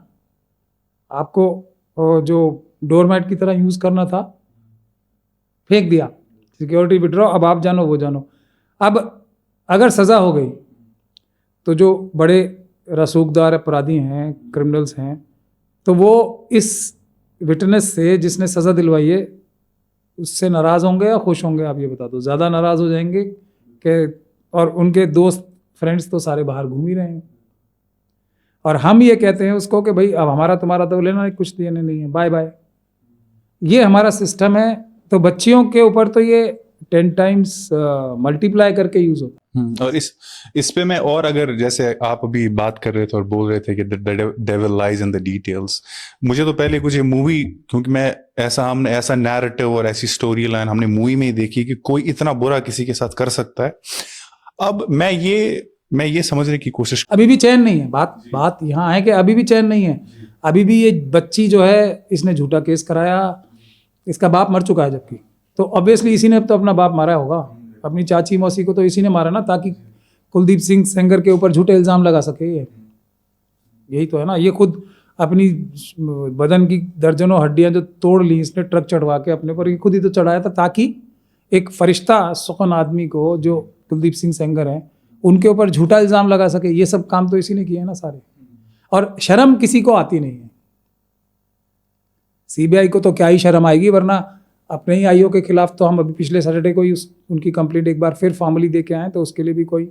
आपको जो डोरमैट की तरह यूज़ करना था फेंक दिया, सिक्योरिटी विड्रॉ, अब आप जानो वो जानो। अब अगर सज़ा हो गई तो जो बड़े रसूखदार अपराधी हैं, क्रिमिनल्स हैं, तो वो इस विटनेस से जिसने सज़ा दिलवाई है उससे नाराज़ होंगे या खुश होंगे? आप ये बता दो। ज़्यादा नाराज़ हो जाएंगे कि, और उनके दोस्त फ्रेंड्स तो सारे बाहर घूम ही रहे हैं, और हम ये कहते हैं उसको कि भाई अब हमारा तुम्हारा तो लेना कुछ देने नहीं है, बाय बाय। ये हमारा सिस्टम है। तो बच्चियों के ऊपर तो ये 10 टाइम्स मल्टीप्लाई करके यूज होता है। और इस पे मैं, और अगर जैसे आप अभी बात कर रहे थे और बोल रहे थे कि the devil lies in the details, मुझे तो पहले कुछ ये मूवी, क्योंकि हमने ऐसा नैरेटिव और ऐसी स्टोरी लाइन हमने मूवी में ही देखी कि कोई इतना बुरा किसी के साथ कर सकता है। अब मैं ये समझने की कोशिश, अभी भी चैन नहीं है। बात यहाँ है कि अभी भी चैन नहीं है। अभी भी ये बच्ची जो है, इसने झूठा केस कराया, इसका बाप मर चुका है, जबकि तो ऑब्वियसली इसी ने तो अपना बाप मारा होगा, अपनी चाची मौसी को तो इसी ने मारा ना, ताकि कुलदीप सिंह सेंगर के ऊपर झूठे इल्ज़ाम लगा सके। यही तो है ना। ये खुद अपनी बदन की दर्जनों हड्डियां जो तोड़ ली इसने ट्रक चढ़वा के अपने पर, ये खुद ही तो चढ़ाया था ताकि एक फरिश्ता सुखन आदमी को, जो कुलदीप सिंह सेंगर हैं, उनके ऊपर झूठा इल्ज़ाम लगा सके। ये सब काम तो इसी ने किए हैं ना सारे। और शर्म किसी को आती नहीं है। सीबीआई को तो क्या ही शर्म आएगी, वरना अपने ही आईओ के खिलाफ तो हम अभी पिछले सैटरडे को ही उनकी कंप्लेंट एक बार फिर फॉर्मली दे के आए, तो उसके लिए भी कोई।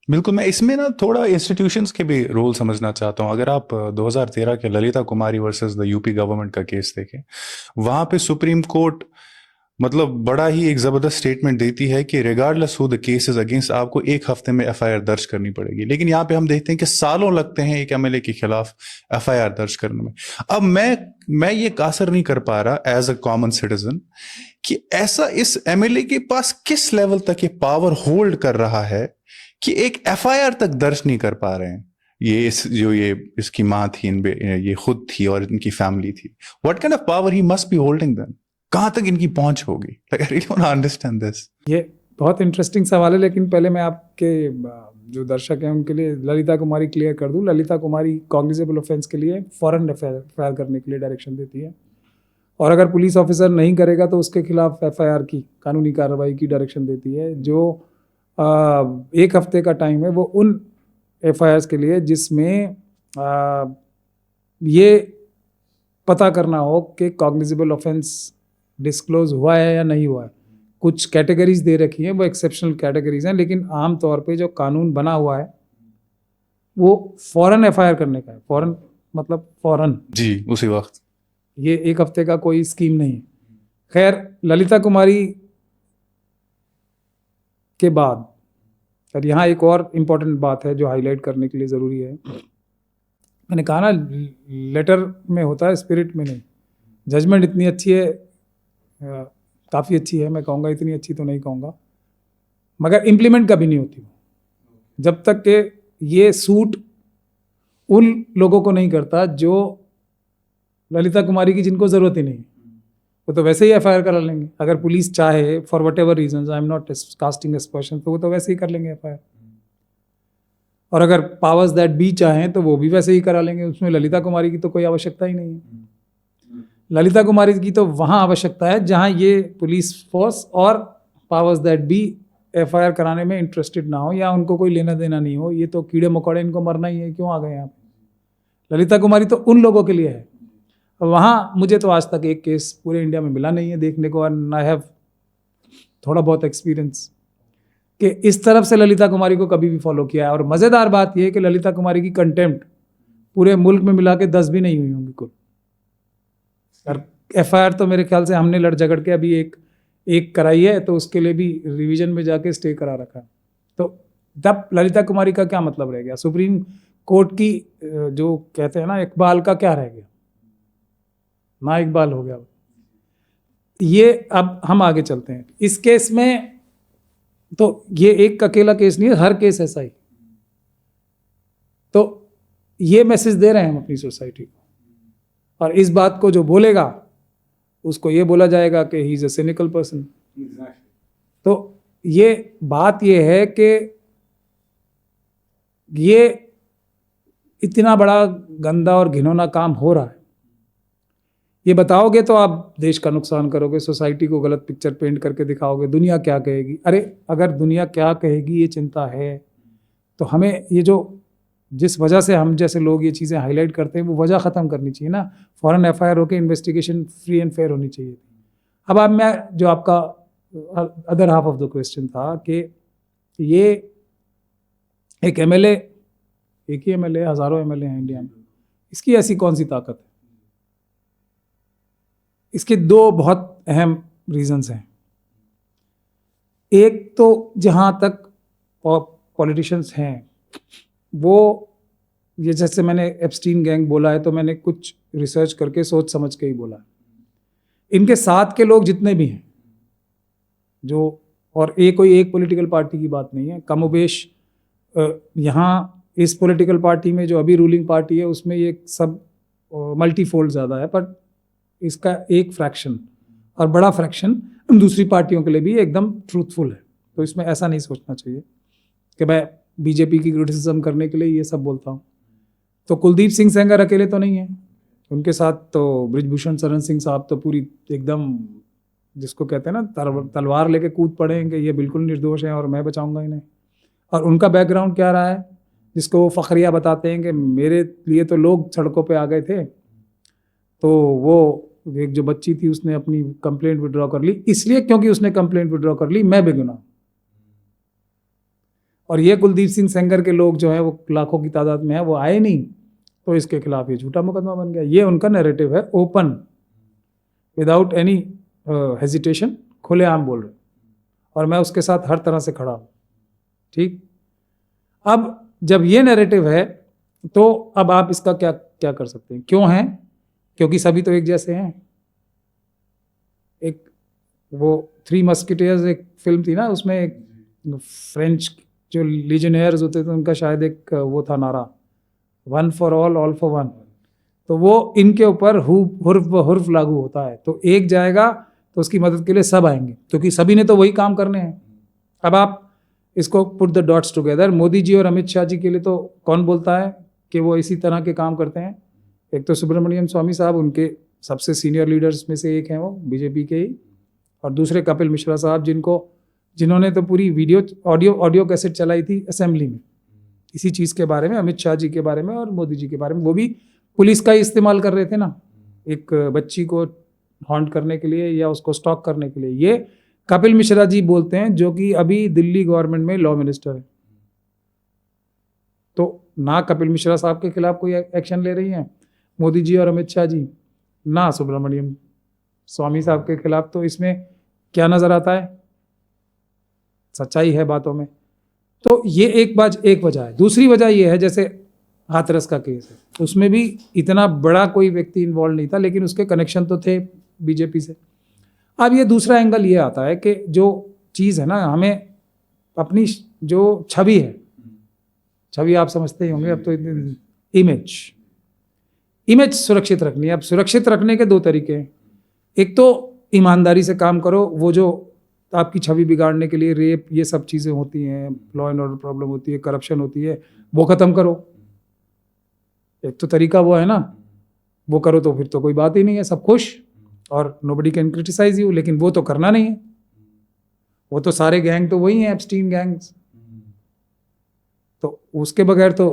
बिल्कुल। मैं इसमें ना थोड़ा इंस्टीट्यूशंस के भी रोल समझना चाहता हूँ। अगर आप 2013 के ललिता कुमारी वर्सेस द यूपी गवर्नमेंट का केस देखें, वहां पे सुप्रीम कोर्ट मतलब बड़ा ही एक जबरदस्त स्टेटमेंट देती है कि regardless who the case is against, आपको 1 हफ्ते में एफआईआर दर्ज करनी पड़ेगी। लेकिन यहाँ पे हम देखते हैं कि सालों लगते हैं एक एमएलए के खिलाफ एफआईआर दर्ज करने में। अब मैं ये कासर नहीं कर पा रहा एज अ कॉमन सिटीजन कि ऐसा इस एमएलए के पास किस लेवल तक ये पावर होल्ड कर रहा है कि एक एफआईआर तक दर्ज नहीं कर पा रहे हैं। ये इसकी माँ थी, ये खुद थी और इनकी फैमिली थी। What kind of power he must be holding them? कहाँ तक इनकी पहुंच होगी? Like, I really want to understand this. ये बहुत इंटरेस्टिंग सवाल है, लेकिन पहले मैं आपके जो दर्शक हैं उनके लिए ललिता कुमारी क्लियर कर दूं। ललिता कुमारी कॉग्निजेबल ऑफेंस के लिए फौरन एफआईआर करने के लिए डायरेक्शन देती है, और अगर पुलिस ऑफिसर नहीं करेगा तो उसके खिलाफ एफआईआर की कानूनी कार्रवाई की डायरेक्शन देती है। जो 1 हफ्ते का टाइम है वो उन एफआईआर के लिए जिसमें ये पता करना हो कि कॉग्निजेबल ऑफेंस डिस्क्लोज हुआ है या नहीं हुआ है। कुछ कैटेगरीज दे रखी हैं, वो एक्सेप्शनल कैटेगरीज हैं, लेकिन आम तौर पे जो कानून बना हुआ है वो फौरन एफआईआर करने का है। फौरन मतलब फौरन जी, उसी वक्त। ये 1 हफ्ते का कोई स्कीम नहीं है। खैर, ललिता कुमारी के बाद, और यहाँ एक और इम्पोर्टेंट बात है जो हाईलाइट करने के लिए ज़रूरी है। मैंने कहा ना, लेटर में होता है, स्पिरिट में नहीं। जजमेंट इतनी अच्छी है, काफ़ी अच्छी है, मैं कहूँगा, इतनी अच्छी तो नहीं कहूँगा, मगर इम्प्लीमेंट कभी नहीं होती जब तक कि ये सूट उन लोगों को नहीं करता जो ललिता कुमारी की, जिनको ज़रूरत ही नहीं। वो तो वैसे ही एफआईआर करा लेंगे अगर पुलिस चाहे, for whatever reason. I am not casting aspersion, तो वो तो वैसे ही कर लेंगे एफआईआर। और अगर पावर्स दैट बी चाहें तो वो भी वैसे ही करा लेंगे। उसमें ललिता कुमारी की तो कोई आवश्यकता ही नहीं है। ललिता कुमारी की तो वहाँ आवश्यकता है जहाँ ये पुलिस फोर्स और पावर्स दैट बी एफआईआर कराने में इंटरेस्टेड ना हो, या उनको कोई लेना देना नहीं हो। ये तो कीड़े मकोड़े, इनको मरना ही है, क्यों आ गए यहाँ पे? ललिता कुमारी तो उन लोगों के लिए है। वहाँ मुझे तो आज तक एक केस पूरे इंडिया में मिला नहीं है देखने को, और आई हैव थोड़ा बहुत एक्सपीरियंस कि इस तरफ से ललिता कुमारी को कभी भी फॉलो किया है। और मज़ेदार बात यह है कि ललिता कुमारी की कंटेम्प्ट पूरे मुल्क में मिला के 10 भी नहीं हुई होंगी कुल। और FIR तो मेरे ख्याल से हमने लड़ झगड़ के अभी एक कराई है, तो उसके लिए भी रिवीजन में जाके स्टे करा रखा है। तो तब ललिता कुमारी का क्या मतलब रह गया? सुप्रीम कोर्ट की जो कहते हैं ना इकबाल का क्या रह गया? ना इकबाल हो गया। ये अब हम आगे चलते हैं। इस केस में तो ये एक अकेला केस नहीं है, हर केस ऐसा ही। तो ये मैसेज दे रहे हैं हम अपनी सोसाइटी को, और इस बात को जो बोलेगा उसको ये बोला जाएगा कि he is a cynical person. तो ये बात ये है कि ये इतना बड़ा गंदा और घिनौना काम हो रहा है, ये बताओगे तो आप देश का नुकसान करोगे, सोसाइटी को गलत पिक्चर पेंट करके दिखाओगे, दुनिया क्या कहेगी। अरे अगर दुनिया क्या कहेगी ये चिंता है तो हमें ये जो जिस वजह से हम जैसे लोग ये चीज़ें हाईलाइट करते हैं वो वजह ख़त्म करनी चाहिए ना। फौरन FIR होकर इन्वेस्टिगेशन फ्री एंड फेयर होनी चाहिए। अब आप मैं जो आपका other half of the question था कि ये एक MLA, एक ही MLA, हज़ारों MLA हैं इंडिया में, इसकी ऐसी कौन सी ताकत है? इसके दो बहुत अहम रीजंस हैं। एक तो जहाँ तक पॉलिटिशियंस हैं वो, ये जैसे मैंने एप्स्टीन गैंग बोला है तो मैंने कुछ रिसर्च करके सोच समझ के ही बोला। इनके साथ के लोग जितने भी हैं जो, और कोई एक पॉलिटिकल पार्टी की बात नहीं है, कमोबेश यहाँ इस पॉलिटिकल पार्टी में जो अभी रूलिंग पार्टी है उसमें ये सब मल्टीफोल्ड ज़्यादा है, पर इसका एक फ्रैक्शन और बड़ा फ्रैक्शन दूसरी पार्टियों के लिए भी एकदम ट्रूथफुल है। तो इसमें ऐसा नहीं सोचना चाहिए कि मैं बीजेपी की क्रिटिसिज्म करने के लिए ये सब बोलता हूँ। तो कुलदीप सिंह सेंगर अकेले तो नहीं है, उनके साथ तो बृजभूषण शरण सिंह साहब तो पूरी एकदम जिसको कहते हैं ना तलवार लेके कूद पड़े हैं कि ये बिल्कुल निर्दोष हैं और मैं बचाऊंगा इन्हें। और उनका बैकग्राउंड क्या रहा है जिसको वो फखरिया बताते हैं कि मेरे लिए तो लोग सड़कों पे आ गए थे, तो वो एक जो बच्ची थी उसने अपनी कंप्लेंट विड्रॉ कर ली, इसलिए क्योंकि उसने कंप्लेंट विड्रॉ कर ली मैं बेगुनाह। और ये कुलदीप सिंह सेंगर के लोग जो हैं वो लाखों की तादाद में है, वो आए नहीं तो इसके खिलाफ ये झूठा मुकदमा बन गया। ये उनका नैरेटिव है, ओपन विदाउट एनी हेजिटेशन, खुलेआम बोल रहे, और मैं उसके साथ हर तरह से खड़ा हूँ। ठीक, अब जब ये नैरेटिव है तो अब आप इसका क्या क्या कर सकते हैं? क्यों हैं? क्योंकि सभी तो एक जैसे हैं। एक वो थ्री मस्किटियर्स एक फिल्म थी ना, उसमें एक फ्रेंच जो लीजनेयर्स होते थे उनका शायद एक वो था नारा, one for all for one. तो वो इनके ऊपर हुर्फ लागू होता है। तो एक जाएगा तो उसकी मदद के लिए सब आएंगे, क्योंकि सभी ने तो वही काम करने हैं। अब आप इसको put the dots together, Modi ji और अमित शाह जी के लिए तो कौन बोलता है कि वो इसी तरह के काम करते हैं? एक तो सुब्रमण्यम स्वामी साहब, उनके सबसे सीनियर लीडर्स में से एक हैं वो, बीजेपी के ही, और दूसरे कपिल मिश्रा साहब जिन्होंने तो पूरी वीडियो ऑडियो कैसेट चलाई थी असेंबली में इसी चीज़ के बारे में, अमित शाह जी के बारे में और मोदी जी के बारे में। वो भी पुलिस का ही इस्तेमाल कर रहे थे ना, एक बच्ची को हॉन्ट करने के लिए या उसको स्टॉक करने के लिए। ये कपिल मिश्रा जी बोलते हैं जो कि अभी दिल्ली गवर्नमेंट में लॉ मिनिस्टर है। तो ना कपिल मिश्रा साहब के खिलाफ कोई एक्शन ले रही हैं मोदी जी और अमित शाह जी, ना सुब्रमण्यम स्वामी साहब के खिलाफ। तो इसमें क्या नजर आता है? सच्चाई है बातों में। तो ये एक वजह है। दूसरी वजह ये है, जैसे हाथरस का केस है, उसमें भी इतना बड़ा कोई व्यक्ति इन्वॉल्व नहीं था, लेकिन उसके कनेक्शन तो थे बीजेपी से। अब ये दूसरा एंगल ये आता है कि जो चीज़ है ना, हमें अपनी जो छवि है, छवि आप समझते ही होंगे अब तो, इमेज सुरक्षित रखनी है। अब सुरक्षित रखने के दो तरीके हैं। एक तो ईमानदारी से काम करो, वो जो आपकी छवि बिगाड़ने के लिए रेप ये सब चीज़ें होती हैं, लॉ एंड ऑर्डर प्रॉब्लम होती है, करप्शन होती है, वो ख़त्म करो। एक तो तरीका वो है ना, वो करो तो फिर तो कोई बात ही नहीं है, सब खुश और नोबडी कैन क्रिटिसाइज यू। लेकिन वो तो करना नहीं है, वो तो सारे गैंग तो वही हैं, एप्स्टीन गैंग्स। तो उसके बगैर तो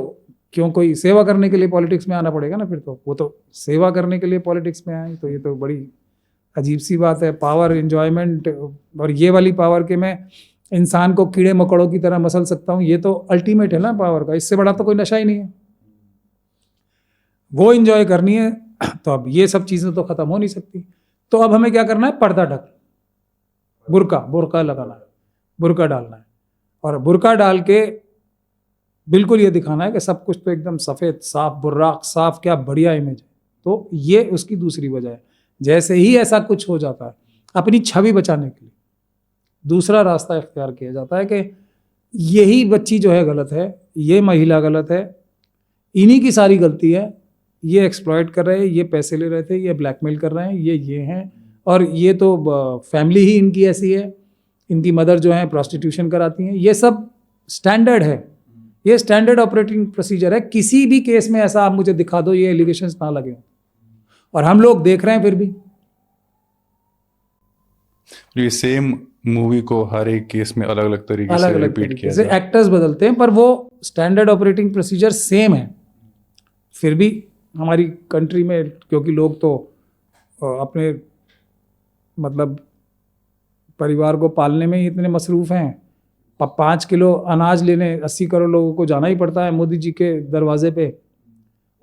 क्यों कोई सेवा करने के लिए पॉलिटिक्स में आना पड़ेगा ना, फिर तो वो तो सेवा करने के लिए पॉलिटिक्स में आए। तो ये तो बड़ी अजीब सी बात है। पावर, एंजॉयमेंट, और ये वाली पावर के मैं इंसान को कीड़े मकोड़ों की तरह मसल सकता हूँ, ये तो अल्टीमेट है ना पावर का, इससे बड़ा तो कोई नशा ही नहीं है। वो इंजॉय करनी है तो अब ये सब चीज़ें तो ख़त्म हो नहीं सकती। तो अब हमें क्या करना है, पर्दा ढक, बुर्का लगाना है, बुर्का डालना है और बुर्का डाल के बिल्कुल ये दिखाना है कि सब कुछ तो एकदम सफ़ेद साफ, बुर्राक साफ, क्या बढ़िया इमेज है। तो ये उसकी दूसरी वजह है। जैसे ही ऐसा कुछ हो जाता है, अपनी छवि बचाने के लिए दूसरा रास्ता इख्तियार किया जाता है कि यही बच्ची जो है गलत है, ये महिला गलत है, इन्हीं की सारी गलती है, ये एक्सप्लॉइट कर रहे हैं, ये पैसे ले रहे थे, ये ब्लैकमेल कर रहे हैं, ये हैं, और ये तो फैमिली ही इनकी ऐसी है, इनकी मदर जो है प्रोस्टिट्यूशन कराती हैं। ये सब स्टैंडर्ड है, ये स्टैंडर्ड ऑपरेटिंग प्रोसीजर है। किसी भी केस में ऐसा आप मुझे दिखा दो ये एलिगेशंस ना लगे, और हम लोग देख रहे हैं फिर भी। ये सेम मूवी को हर एक केस में अलग अलग तरीके से रिपीट किया जाता है। एक्टर्स बदलते हैं पर वो स्टैंडर्ड ऑपरेटिंग प्रोसीजर सेम है। फिर भी हमारी कंट्री में, क्योंकि लोग तो अपने मतलब परिवार को पालने में ही इतने मसरूफ़ हैं, 5 किलो अनाज लेने 80 करोड़ लोगों को जाना ही पड़ता है मोदी जी के दरवाजे पे।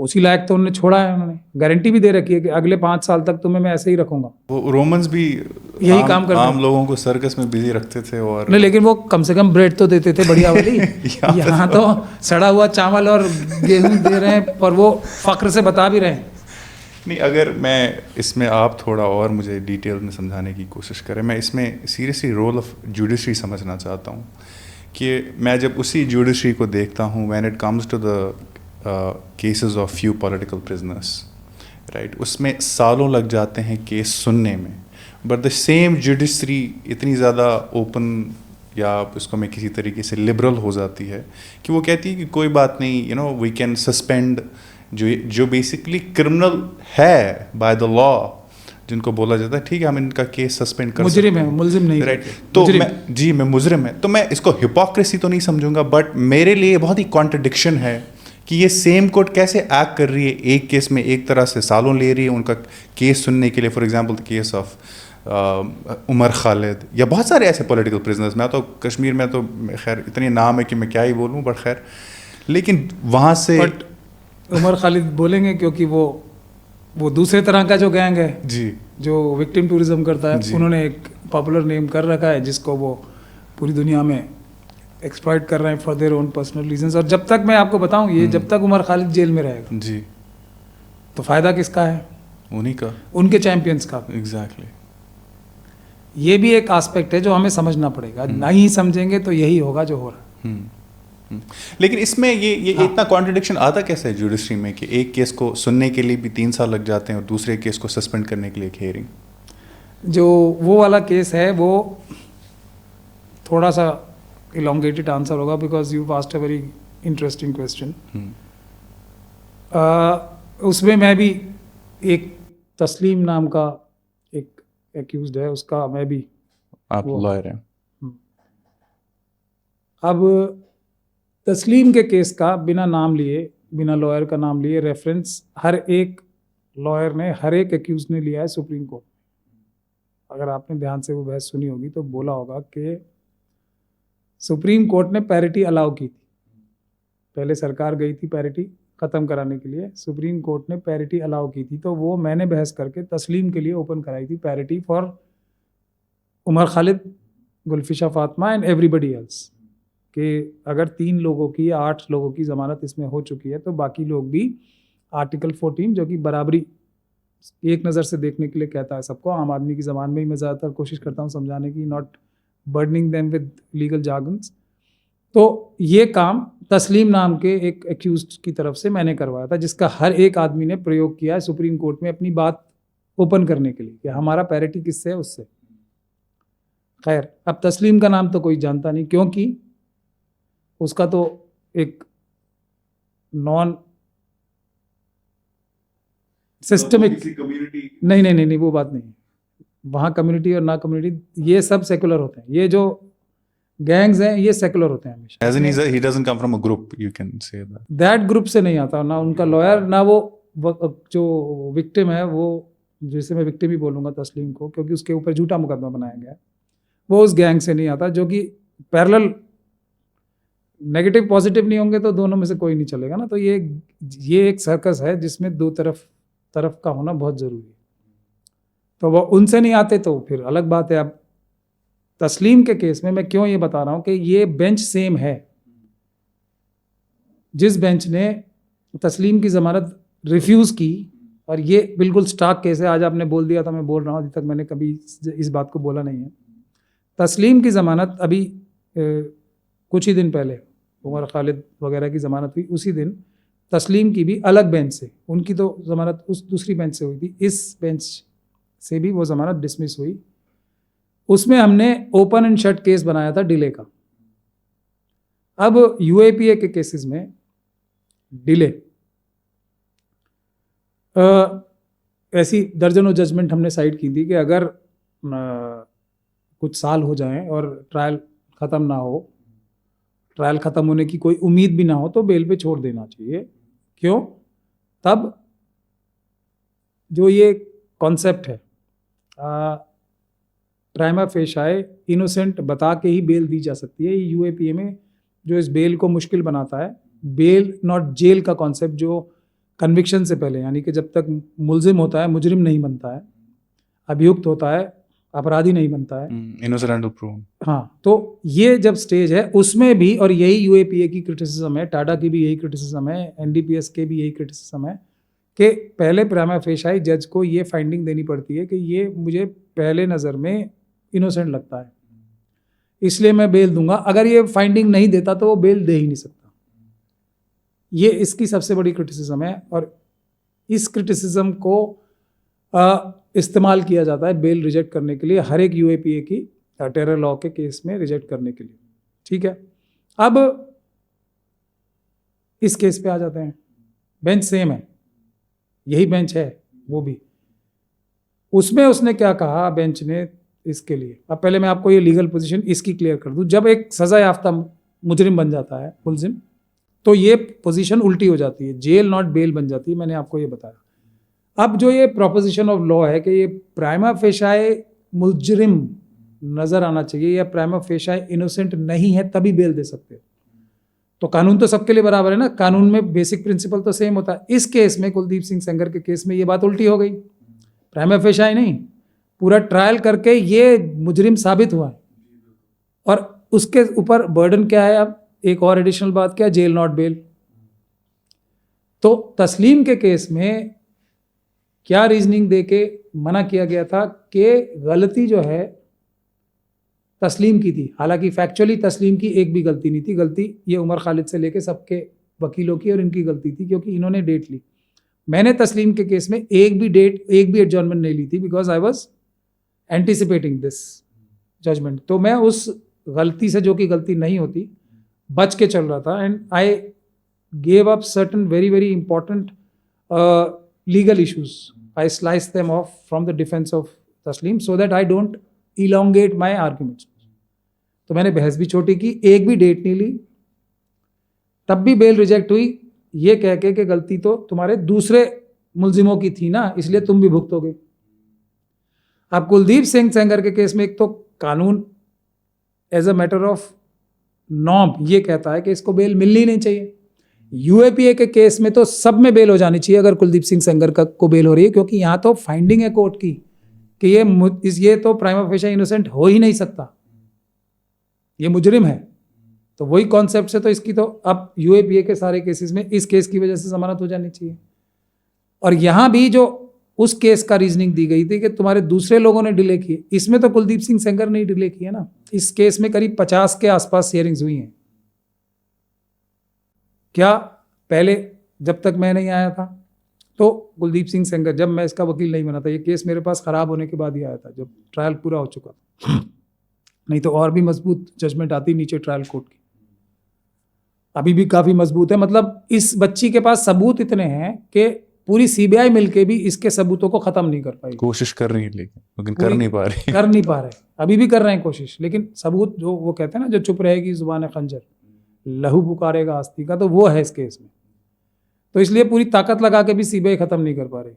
उसी लायक तो उन्होंने छोड़ा है, उन्होंने गारंटी भी दे रखी है कि अगले 5 साल तक तुम्हें मैं ऐसे ही रखूंगा। वो रोमन्स भी यही काम करते आम लोगों को सर्कस में बिजी रखते थे। और नहीं, लेकिन वो कम से कम ब्रेड तो देते थे बढ़िया वाली। यहाँ तो सड़ा हुआ चावल और गेहूं दे रहे हैं, पर वो फक्र से बता भी रहे हैं। नहीं, अगर मैं इसमें आप थोड़ा और मुझे डिटेल में समझाने की कोशिश करें, मैं इसमें सीरियसली रोल ऑफ जुडिशरी समझना चाहता हूँ कि मैं जब उसी जुडिशरी को देखता हूँ when it comes to the cases of few political prisoners, right, उसमें सालों लग जाते हैं केस सुनने में, बट द सेम जुडिशरी इतनी ज़्यादा ओपन या उसको मैं किसी तरीके से लिबरल हो जाती है कि वो कहती है कि कोई बात नहीं, you know, we can suspend जो बेसिकली क्रिमिनल है बाय द लॉ, जिनको बोला जाता है ठीक है हम इनका केस सस्पेंड कर सकते हैं, मुजरिम है, मुलजिम नहीं, राइट। तो मैं मुजरिम है, तो मैं इसको हिपोक्रेसी तो नहीं समझूंगा, बट मेरे लिए बहुत ही कॉन्ट्रडिक्शन है कि ये सेम कोर्ट कैसे एक्ट कर रही है, एक केस में एक तरह से सालों ले रही है उनका केस सुनने के लिए। For example the case of Umar Khalid या बहुत सारे ऐसे पॉलिटिकल प्रिजनर्स। मैं तो कश्मीर में तो खैर इतने नाम है कि मैं क्या ही बोलूँ, बट खैर, लेकिन वहाँ से उमर खालिद बोलेंगे क्योंकि वो दूसरे तरह का जो गैंग है जी, जो विक्टिम टूरिज्म करता है, उन्होंने एक पॉपुलर नेम कर रखा है जिसको वो पूरी दुनिया में एक्सप्लॉइट कर रहे हैं for their own personal reasons. और जब तक मैं आपको बताऊं, ये जब तक उमर खालिद जेल में रहेगा जी, तो फायदा किसका है? उन्हीं का, उनके चैंपियंस का। एग्जैक्टली। ये भी एक एस्पेक्ट है जो हमें समझना पड़ेगा, नहीं समझेंगे तो यही होगा जो हो रहा है। लेकिन इसमें ये इतना कॉन्ट्रडिक्शन आता कैसे है जुडिशरी में कि एक केस को सुनने के लिए भी 3 साल लग जाते हैं और दूसरे केस को सस्पेंड करने के लिए एक हियरिंग? जो वो वाला केस है वो थोड़ा सा elongated आंसर होगा because you asked a very interesting question. उसमें मैं भी, एक तस्लीम नाम का एक एक्यूज्ड है, उसका मैं भी, आप लॉयर हैं। अब तस्लीम के केस का बिना नाम लिए, बिना लॉयर का नाम लिए, रेफरेंस हर एक लॉयर ने, हर एक एक्यूज ने लिया है सुप्रीम कोर्ट। अगर आपने ध्यान से वो बहस सुनी होगी तो बोला होगा कि सुप्रीम कोर्ट ने पैरिटी अलाउ की थी। पहले सरकार गई थी पैरिटी ख़त्म कराने के लिए, सुप्रीम कोर्ट ने पैरिटी अलाउ की थी, तो वो मैंने बहस करके तस्लीम के लिए ओपन कराई थी parity for Umar Khalid, Gulfisha Fatima and everybody else, कि अगर 3 लोगों की या 8 लोगों की ज़मानत इसमें हो चुकी है तो बाकी लोग भी आर्टिकल 14 जो कि बराबरी एक नज़र से देखने के लिए कहता है सबको, आम आदमी की ज़बान में ही मैं ज़्यादातर कोशिश करता हूँ समझाने की, not burdening them with legal jargons. तो ये काम तस्लीम नाम के एक एक्यूज्ड की तरफ से मैंने करवाया था, जिसका हर एक आदमी ने प्रयोग किया है सुप्रीम कोर्ट में अपनी बात ओपन करने के लिए कि हमारा पैरिटी किससे है, उससे। खैर, अब तस्लीम का नाम तो कोई जानता नहीं, क्योंकि उसका तो एक नॉन सिस्टमिक, नहीं, वो बात नहीं। वहाँ कम्युनिटी और ना कम्युनिटी ये सब सेकुलर होते हैं। ये जो गैंग्स हैं ये सेकुलर होते हैं हमेशा। As in he doesn't come from a group, you can say that. That group से नहीं आता, ना उनका लॉयर, ना वो जो विक्टिम है, वो जिसे मैं विक्टिम ही बोलूँगा तस्लीम को, क्योंकि उसके ऊपर झूठा मुकदमा बनाया गया है, वो उस गैंग से नहीं आता, जो कि पैरेलल नेगेटिव पॉजिटिव नहीं होंगे तो दोनों में से कोई नहीं चलेगा ना। तो ये एक सर्कस है जिसमें दो तरफ का होना बहुत ज़रूरी है। तो वो उनसे नहीं आते तो फिर अलग बात है। अब तस्लीम के केस में मैं क्यों ये बता रहा हूँ कि ये बेंच सेम है। जिस बेंच ने तस्लीम की ज़मानत रिफ्यूज़ की, और ये बिल्कुल स्टार्क केस है, आज आपने बोल दिया था, मैं बोल रहा हूँ, अभी तक मैंने कभी इस बात को बोला नहीं है। तस्लीम की ज़मानत अभी कुछ ही दिन पहले उमर खालिद वगैरह की ज़मानत हुई, उसी दिन तस्लीम की भी अलग बेंच से, उनकी तो ज़मानत उस दूसरी बेंच से हुई थी, इस बेंच से भी वो ज़मानत डिसमिस हुई। उसमें हमने ओपन एंड शट केस बनाया था डिले का। अब यूएपीए के केसेस में डिले, ऐसी दर्जनों जजमेंट हमने साइड की थी कि अगर कुछ साल हो जाएं और ट्रायल ख़त्म ना हो, ट्रायल ख़त्म होने की कोई उम्मीद भी ना हो, तो बेल पे छोड़ देना चाहिए। क्यों? तब जो ये कॉन्सेप्ट है प्राइमा फेशियाe इनोसेंट बता के ही बेल दी जा सकती है। यूएपीए में जो इस बेल को मुश्किल बनाता है, बेल नॉट जेल का कॉन्सेप्ट जो कन्विक्शन से पहले, यानी कि जब तक मुलजिम होता है मुजरिम नहीं बनता है, अभियुक्त होता है अपराधी नहीं बनता है, इनोसेंट अंटिल प्रूवन। हाँ, तो ये जब स्टेज है उसमें भी, और यही यूएपीए की क्रिटिसिज्म है, टाटा की भी यही क्रिटिसिज्म है, एनडीपीएस के भी यही क्रिटिसिज्म है कि पहले प्राइमा फेशियाe जज को ये फाइंडिंग देनी पड़ती है कि ये मुझे पहले नज़र में इनोसेंट लगता है, इसलिए मैं बेल दूंगा। अगर ये फाइंडिंग नहीं देता तो वो बेल दे ही नहीं सकता। ये इसकी सबसे बड़ी क्रिटिसिज्म है, और इस क्रिटिसिज्म को इस्तेमाल किया जाता है बेल रिजेक्ट करने के लिए, हर एक यूएपीए की टेरर लॉ के केस में रिजेक्ट करने के लिए। ठीक है, अब इस केस पे आ जाते हैं। बेंच सेम है, यही बेंच है वो भी। उसमें उसने क्या कहा बेंच ने इसके लिए, अब पहले मैं आपको ये लीगल पोजीशन इसकी क्लियर कर दूं। जब एक सजा याफ्ता मुजरिम बन जाता है मुलजिम, तो ये पोजीशन उल्टी हो जाती है, जेल नॉट बेल बन जाती है। मैंने आपको ये बताया। अब जो ये प्रोपोजिशन ऑफ लॉ है कि ये प्राइमा फेशियाe मुजरिम नजर आना चाहिए या प्राइमा फेशियाe इनोसेंट नहीं है तभी बेल दे सकते हो, तो कानून तो सबके लिए बराबर है ना। कानून में बेसिक प्रिंसिपल तो सेम होता है। इस केस में, कुलदीप सिंह सेंगर के केस में, ये बात उल्टी हो गई। प्राइमा फेशियाe नहीं, पूरा ट्रायल करके ये मुजरिम साबित हुआ है, और उसके ऊपर बर्डन क्या है? अब एक और एडिशनल बात क्या? Jail not bail. तो तस्लीम के केस में क्या रीजनिंग देके मना किया गया था कि गलती जो है तस्लीम की थी, हालांकि फैक्चुअली तस्लीम की एक भी गलती नहीं थी। गलती ये उमर खालिद से लेके सबके वकीलों की और इनकी गलती थी, क्योंकि इन्होंने डेट ली। मैंने तस्लीम के केस में एक भी एडजॉर्नमेंट नहीं ली थी, because I was anticipating this judgement. तो मैं उस गलती से, जो कि गलती नहीं होती, बच के चल रहा था। And I gave up certain very very important legal issues. I slice them off from the defense of Taslim so that I don't elongate my arguments. तो मैंने बहस भी छोटी की, एक भी डेट नहीं ली, तब भी बेल रिजेक्ट हुई, ये कह के कि गलती तो तुम्हारे दूसरे मुलजिमों की थी ना, इसलिए तुम भी भुगतोगे। अब कुलदीप सिंह सेंगर के केस में एक तो कानून as a matter of norm ये कहता है कि इसको बेल मिलनी नहीं चाहिए। यूएपीए के केस में तो सब में बेल हो जानी चाहिए अगर कुलदीप सिंह सेंगर को बेल हो रही है, क्योंकि यहाँ तो फाइंडिंग है कोर्ट की कि ये तो प्राइमा फेशियाe इनोसेंट हो ही नहीं सकता, ये मुजरिम है। तो वही कॉन्सेप्ट से तो इसकी तो अब यूएपीए के सारे केसेस में इस केस की वजह से जमानत हो जानी चाहिए। और यहाँ भी जो उस केस का रीजनिंग दी गई थी कि तुम्हारे दूसरे लोगों ने डिले किए, इसमें तो कुलदीप सिंह सेंगर ने डिले किया ना। इस केस में करीब 50 के आसपास हियरिंग्स हुई हैं। क्या पहले जब तक मैं नहीं आया था तो कुलदीप सिंह सेंगर, जब मैं इसका वकील नहीं बना था, ये केस मेरे पास खराब होने के बाद ही आया था, जब ट्रायल पूरा हो चुका था, नहीं तो और भी मजबूत जजमेंट आती नीचे ट्रायल कोर्ट की। अभी भी काफी मजबूत है। मतलब इस बच्ची के पास सबूत इतने हैं कि पूरी सीबीआई मिलके भी इसके सबूतों को खत्म नहीं कर पाई। कोशिश कर रही है लेकिन कर नहीं पा रहे। अभी भी कर रहे हैं कोशिश, लेकिन सबूत जो वो कहते हैं ना, जो चुप रहेगी जुबान खंजर, लहू पुकारेगा आस्ती का, तो वो है इस केस में। तो इसलिए पूरी ताकत लगा के भी सीबीआई खत्म नहीं कर पा रही।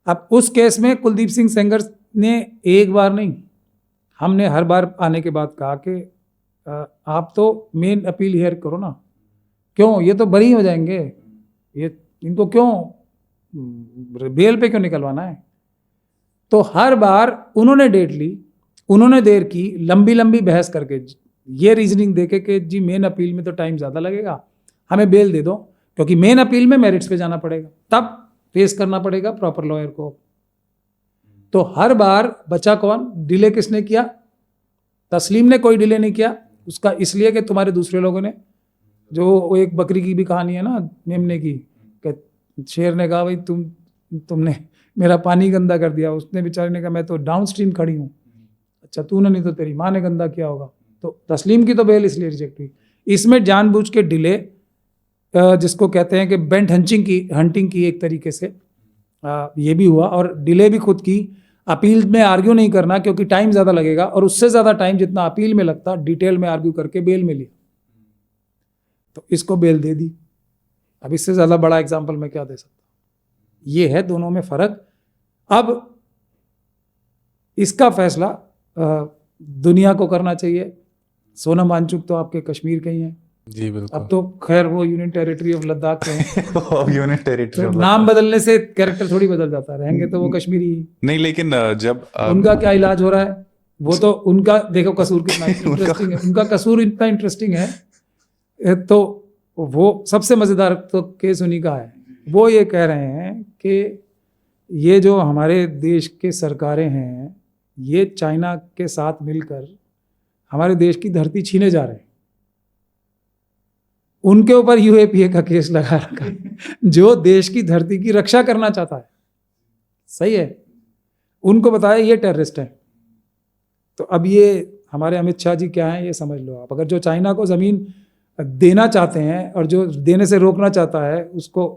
अब उस केस में कुलदीप सिंह सेंगर ने एक बार नहीं, हमने हर बार आने के बाद कहा कि आप तो मेन अपील हेयर करो ना, क्यों ये तो बरी हो जाएंगे, ये इनको क्यों बेल पे क्यों निकलवाना है। तो हर बार उन्होंने डेट ली, उन्होंने देर की, लंबी लंबी बहस करके ये रीजनिंग देके कि जी मेन अपील में तो टाइम ज़्यादा लगेगा, हमें बेल दे दो, क्योंकि मेन अपील में मेरिट्स पे जाना पड़ेगा, तब फेस करना पड़ेगा प्रॉपर लॉयर को। तो हर बार बचा कौन, डिले किसने किया, तस्लीम ने कोई डिले नहीं किया। उसका इसलिए कि तुम्हारे दूसरे लोगों ने, जो वो एक बकरी की भी कहानी है ना मेमने की, कि शेर ने कहा भाई तुमने मेरा पानी गंदा कर दिया, उसने बेचारे ने कहा मैं तो डाउन स्ट्रीम खड़ी हूँ, अच्छा तूने नहीं तो तेरी माँ ने गंदा किया होगा। तो तस्लीम की तो बेल इसलिए रिजेक्ट हुई। इसमें जानबूझ के डिले, जिसको कहते हैं कि बेंट हंटिंग की एक तरीके से ये भी हुआ, और डिले भी खुद की। अपील में आर्ग्यू नहीं करना क्योंकि टाइम ज़्यादा लगेगा, और उससे ज़्यादा टाइम जितना अपील में लगता डिटेल में आर्ग्यू करके बेल में लिया, तो इसको बेल दे दी। अब इससे ज़्यादा बड़ा एग्जाम्पल मैं क्या दे सकता हूँ। ये है दोनों में फ़र्क। अब इसका फैसला दुनिया को करना चाहिए। सोनम वांगचुक तो आपके कश्मीर के ही हैं जी बिल्कुल। अब तो खैर वो यूनियन टेरिटरी ऑफ लद्दाख के हैं। अब यूनिट टेरिटरी तो नाम बदलने से कैरेक्टर थोड़ी बदल जाता है, रहेंगे तो वो कश्मीरी ही। नहीं, लेकिन जब उनका क्या इलाज हो रहा है, वो तो उनका देखो कसूर कितना इंटरेस्टिंग है, उनका कसूर इतना इंटरेस्टिंग है। तो वो सबसे मज़ेदार तो केस उन्हीं का है। वो ये कह रहे हैं कि ये जो हमारे देश के सरकारें हैं, ये चाइना के साथ मिलकर हमारे देश की धरती छीने जा रहे हैं। उनके ऊपर यूएपीए का केस लगा रखा है, जो देश की धरती की रक्षा करना चाहता है। सही है, उनको बताया ये टेररिस्ट है। तो अब ये हमारे अमित शाह जी क्या हैं ये समझ लो आप। अगर जो चाइना को ज़मीन देना चाहते हैं और जो देने से रोकना चाहता है उसको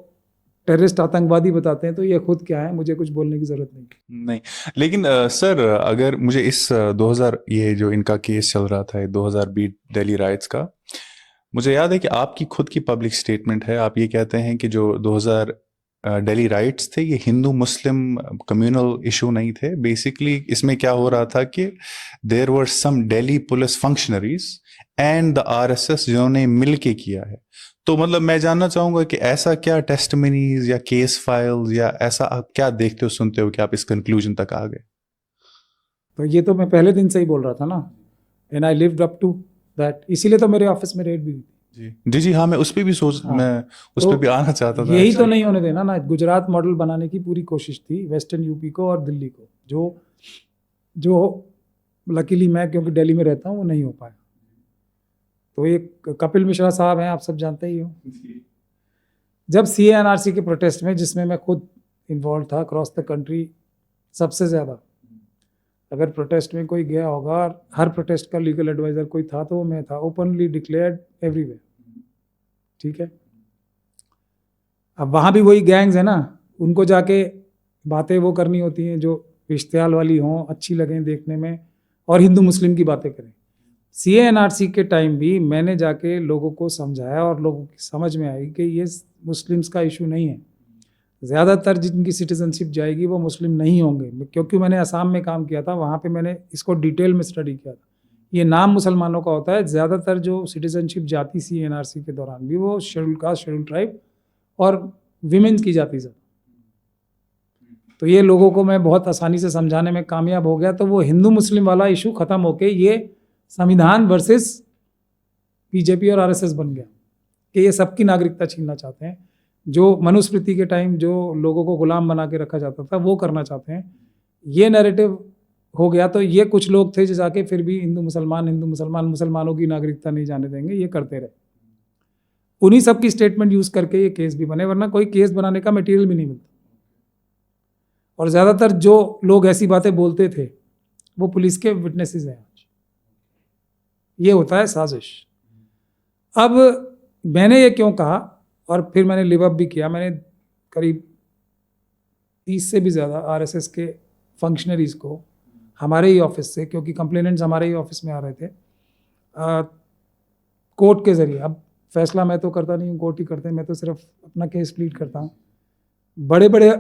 टेररिस्ट आतंकवादी बताते हैं, तो ये खुद क्या है, मुझे कुछ बोलने की ज़रूरत नहीं। लेकिन सर, अगर मुझे इस 2000 ये जो इनका केस चल रहा था 2020 दिल्ली राइट्स का, मुझे याद है कि आपकी खुद की पब्लिक स्टेटमेंट है। आप ये कहते हैं कि जो 2000 दिल्ली राइट्स थे ये हिंदू मुस्लिम कम्युनल इशू नहीं थे। बेसिकली इसमें क्या हो रहा था कि there were some Delhi police functionaries and the RSS जिन्होंने मिल के किया है। तो मतलब मैं जानना चाहूँगा कि ऐसा क्या टेस्टिमनीज या केस फाइल्स या ऐसा आप क्या देखते हो, सुनते हो कि आप इस कंक्लूजन तक आ गए? तो ये तो मैं पहले दिन से ही बोल रहा था ना, and I lived up to that. इसीलिए तो मेरे ऑफिस में रेड भी हुई जी जी हाँ, मैं उस पर भी मैं उस पर भी आना चाहता था। यही तो नहीं होने देना ना। गुजरात मॉडल बनाने की पूरी कोशिश थी, वेस्टर्न यूपी को और दिल्ली को, जो लकीली मैं क्योंकि दिल्ली में रहता हूँ वो नहीं हो पाया। तो एक कपिल मिश्रा साहब हैं, आप सब जानते ही हो। जब CANRC के प्रोटेस्ट में, जिसमें मैं खुद इन्वॉल्व था अक्रॉस द कंट्री, सबसे ज़्यादा अगर प्रोटेस्ट में कोई गया होगा और हर प्रोटेस्ट का लीगल एडवाइज़र कोई था तो वो मैं था, ओपनली डिक्लेयर्ड एवरीवेयर। ठीक है, अब वहाँ भी वही गैंग्स है ना, उनको जाके बातें वो करनी होती हैं जो इश्तियाल वाली हों, अच्छी लगें देखने में, और हिंदू मुस्लिम की बातें करें। CANRC के टाइम भी मैंने जाके लोगों को समझाया और लोगों की समझ में आई कि ये मुस्लिम्स का इशू नहीं है। ज़्यादातर जिनकी सिटीजनशिप जाएगी वो मुस्लिम नहीं होंगे, क्योंकि मैंने असम में काम किया था, वहाँ पे मैंने इसको डिटेल में स्टडी किया था। ये नाम मुसलमानों का होता है, ज़्यादातर जो सिटीजनशिप जाती CANRC के दौरान भी वो शेड्यूल कास्ट, शेड्यूल ट्राइब और विमेंस की जाती ज़्यादा। तो ये लोगों को मैं बहुत आसानी से समझाने में कामयाब हो गया। तो वो हिंदू मुस्लिम वाला इशू ख़त्म होके ये संविधान वर्सेस BJP और RSS बन गया कि ये सबकी नागरिकता छीनना चाहते हैं। जो मनुस्मृति के टाइम जो लोगों को गुलाम बना के रखा जाता था वो करना चाहते हैं। ये नैरेटिव हो गया। तो ये कुछ लोग थे जो जाके फिर भी हिंदू मुसलमान मुसलमानों की नागरिकता नहीं जाने देंगे, ये करते रहे। उन्हीं सब की स्टेटमेंट यूज़ करके ये केस भी बने, वरना कोई केस बनाने का मटेरियल भी नहीं मिलता। और ज़्यादातर जो लोग ऐसी बातें बोलते थे वो पुलिस के विटनेसेस हैं आज। ये होता है साजिश। अब मैंने ये क्यों कहा और फिर मैंने लिव अप भी किया। मैंने करीब 30 से भी ज़्यादा RSS के फंक्शनरीज़ को हमारे ही ऑफिस से, क्योंकि कंप्लेनेंट्स हमारे ही ऑफिस में आ रहे थे, कोर्ट के ज़रिए, अब फैसला मैं तो करता नहीं हूँ, कोर्ट ही करते हैं, मैं तो सिर्फ अपना केस प्लीड करता हूँ। बड़े बड़े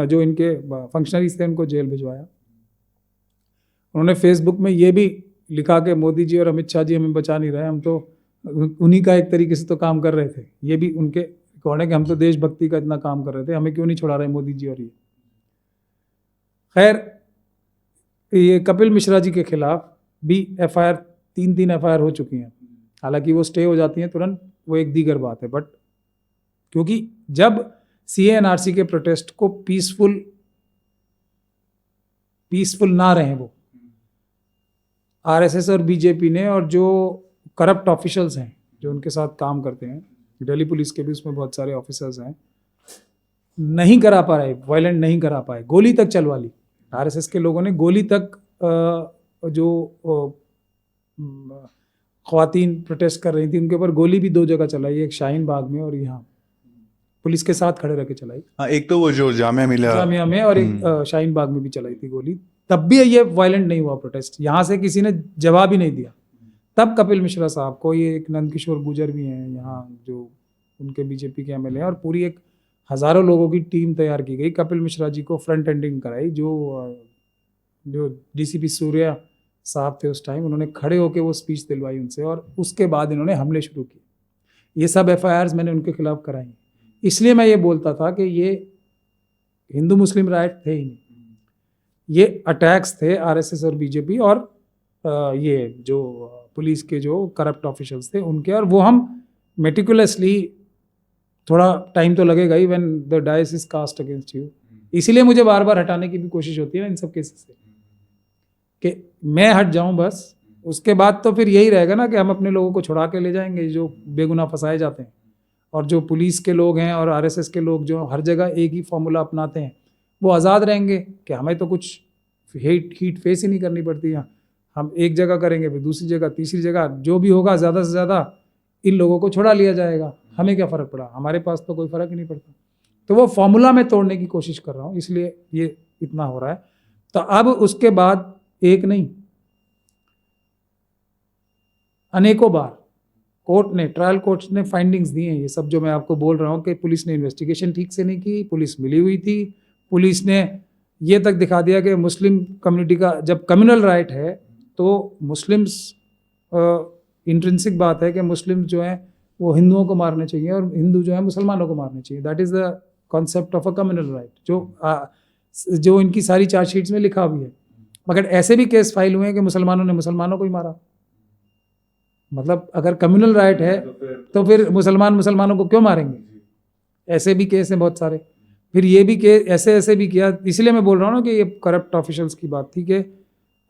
जो इनके फंक्शनरीज थे उनको जेल भिजवाया। उन्होंने फेसबुक में ये भी लिखा के मोदी जी और अमित शाह जी हमें बचा नहीं रहे, हम तो उन्हीं का एक तरीके से तो काम कर रहे थे। ये भी उनके रिकॉर्ड है कि हम तो देशभक्ति का इतना काम कर रहे थे, हमें क्यों नहीं छुड़ा रहे मोदी जी और ये। खैर, ये कपिल मिश्रा जी के खिलाफ भी FIR 3 FIR हो चुकी हैं। हालांकि वो स्टे हो जाती हैं तुरंत, वो एक दीगर बात है, बट क्योंकि जब CA NRC के प्रोटेस्ट को पीसफुल ना रहे वो RSS और BJP ने, और जो करप्ट ऑफिशियल्स हैं जो उनके साथ काम करते हैं, दिल्ली पुलिस के भी उसमें बहुत सारे ऑफिसर्स हैं, नहीं करा पा रहे, वायलेंट नहीं करा पाए, गोली तक चलवा ली। RSS के लोगों ने गोली तक जो ख्वातीन प्रोटेस्ट कर रही थी उनके ऊपर गोली भी 2 जगह चलाई, एक शाहीन बाग में और यहाँ पुलिस के साथ खड़े रह के चलाई। हाँ, एक तो वो जो जामिया में और एक शाहीन बाग में भी चलाई थी गोली, तब भी ये वायलेंट नहीं हुआ प्रोटेस्ट, यहाँ से किसी ने जवाब ही नहीं दिया। तब कपिल मिश्रा साहब को, ये एक नंदकिशोर गुर्जर भी हैं यहाँ जो उनके BJP के MLA हैं, और पूरी एक हज़ारों लोगों की टीम तैयार की गई, कपिल मिश्रा जी को फ्रंट एंडिंग कराई। जो DCP सूर्या साहब थे उस टाइम, उन्होंने खड़े होकर वो स्पीच दिलवाई उनसे, और उसके बाद इन्होंने हमले शुरू किए। ये सब FIRs मैंने उनके खिलाफ कराई। इसलिए मैं ये बोलता था कि ये हिंदू मुस्लिम राइट थे ही नहीं, ये अटैक्स थे RSS और BJP और ये जो पुलिस के जो करप्ट ऑफिशियल्स थे उनके, और वो हम मेटिकुलसली, थोड़ा टाइम तो लगेगा ही when the dice is cast against you. इसीलिए मुझे बार बार हटाने की भी कोशिश होती है ना इन सब केसेस से, कि मैं हट जाऊं बस, उसके बाद तो फिर यही रहेगा ना कि हम अपने लोगों को छुड़ा के ले जाएंगे जो बेगुनाह फंसाए जाते हैं, और जो पुलिस के लोग हैं और RSS के लोग जो हर जगह एक ही फॉर्मूला अपनाते हैं वो आज़ाद रहेंगे कि हमें तो कुछ हीट फेस ही नहीं करनी पड़ती। यहाँ हम एक जगह करेंगे, फिर दूसरी जगह, तीसरी जगह, जो भी होगा ज़्यादा से ज़्यादा इन लोगों को छुड़ा लिया जाएगा, हमें क्या फ़र्क पड़ा, हमारे पास तो कोई फ़र्क ही नहीं पड़ता। तो वो फॉर्मूला मैं तोड़ने की कोशिश कर रहा हूँ, इसलिए ये इतना हो रहा है। तो अब उसके बाद एक नहीं, अनेकों बार ट्रायल कोर्ट ने फाइंडिंग्स दी हैं, ये सब जो मैं आपको बोल रहा हूँ कि पुलिस ने इन्वेस्टिगेशन ठीक से नहीं की, पुलिस मिली हुई थी, पुलिस ने ये तक दिखा दिया कि मुस्लिम कम्युनिटी का जब कम्युनल राइट है तो मुस्लिम्स, इंट्रिंसिक बात है कि मुस्लिम जो हैं वो हिंदुओं को मारने चाहिए और हिंदू जो है मुसलमानों को मारने चाहिए। That is the concept of a communal right जो इनकी सारी चार्जशीट्स में लिखा भी है। मगर ऐसे भी केस फाइल हुए हैं कि मुसलमानों ने मुसलमानों को ही मारा। मतलब अगर कम्युनल राइट है तो फिर मुसलमान मुसलमानों को क्यों मारेंगे? ऐसे भी केस हैं बहुत सारे। फिर ये भी केस ऐसे भी किया। इसलिए मैं बोल रहा हूँ ना कि ये करप्ट ऑफिशियल्स की बात थी कि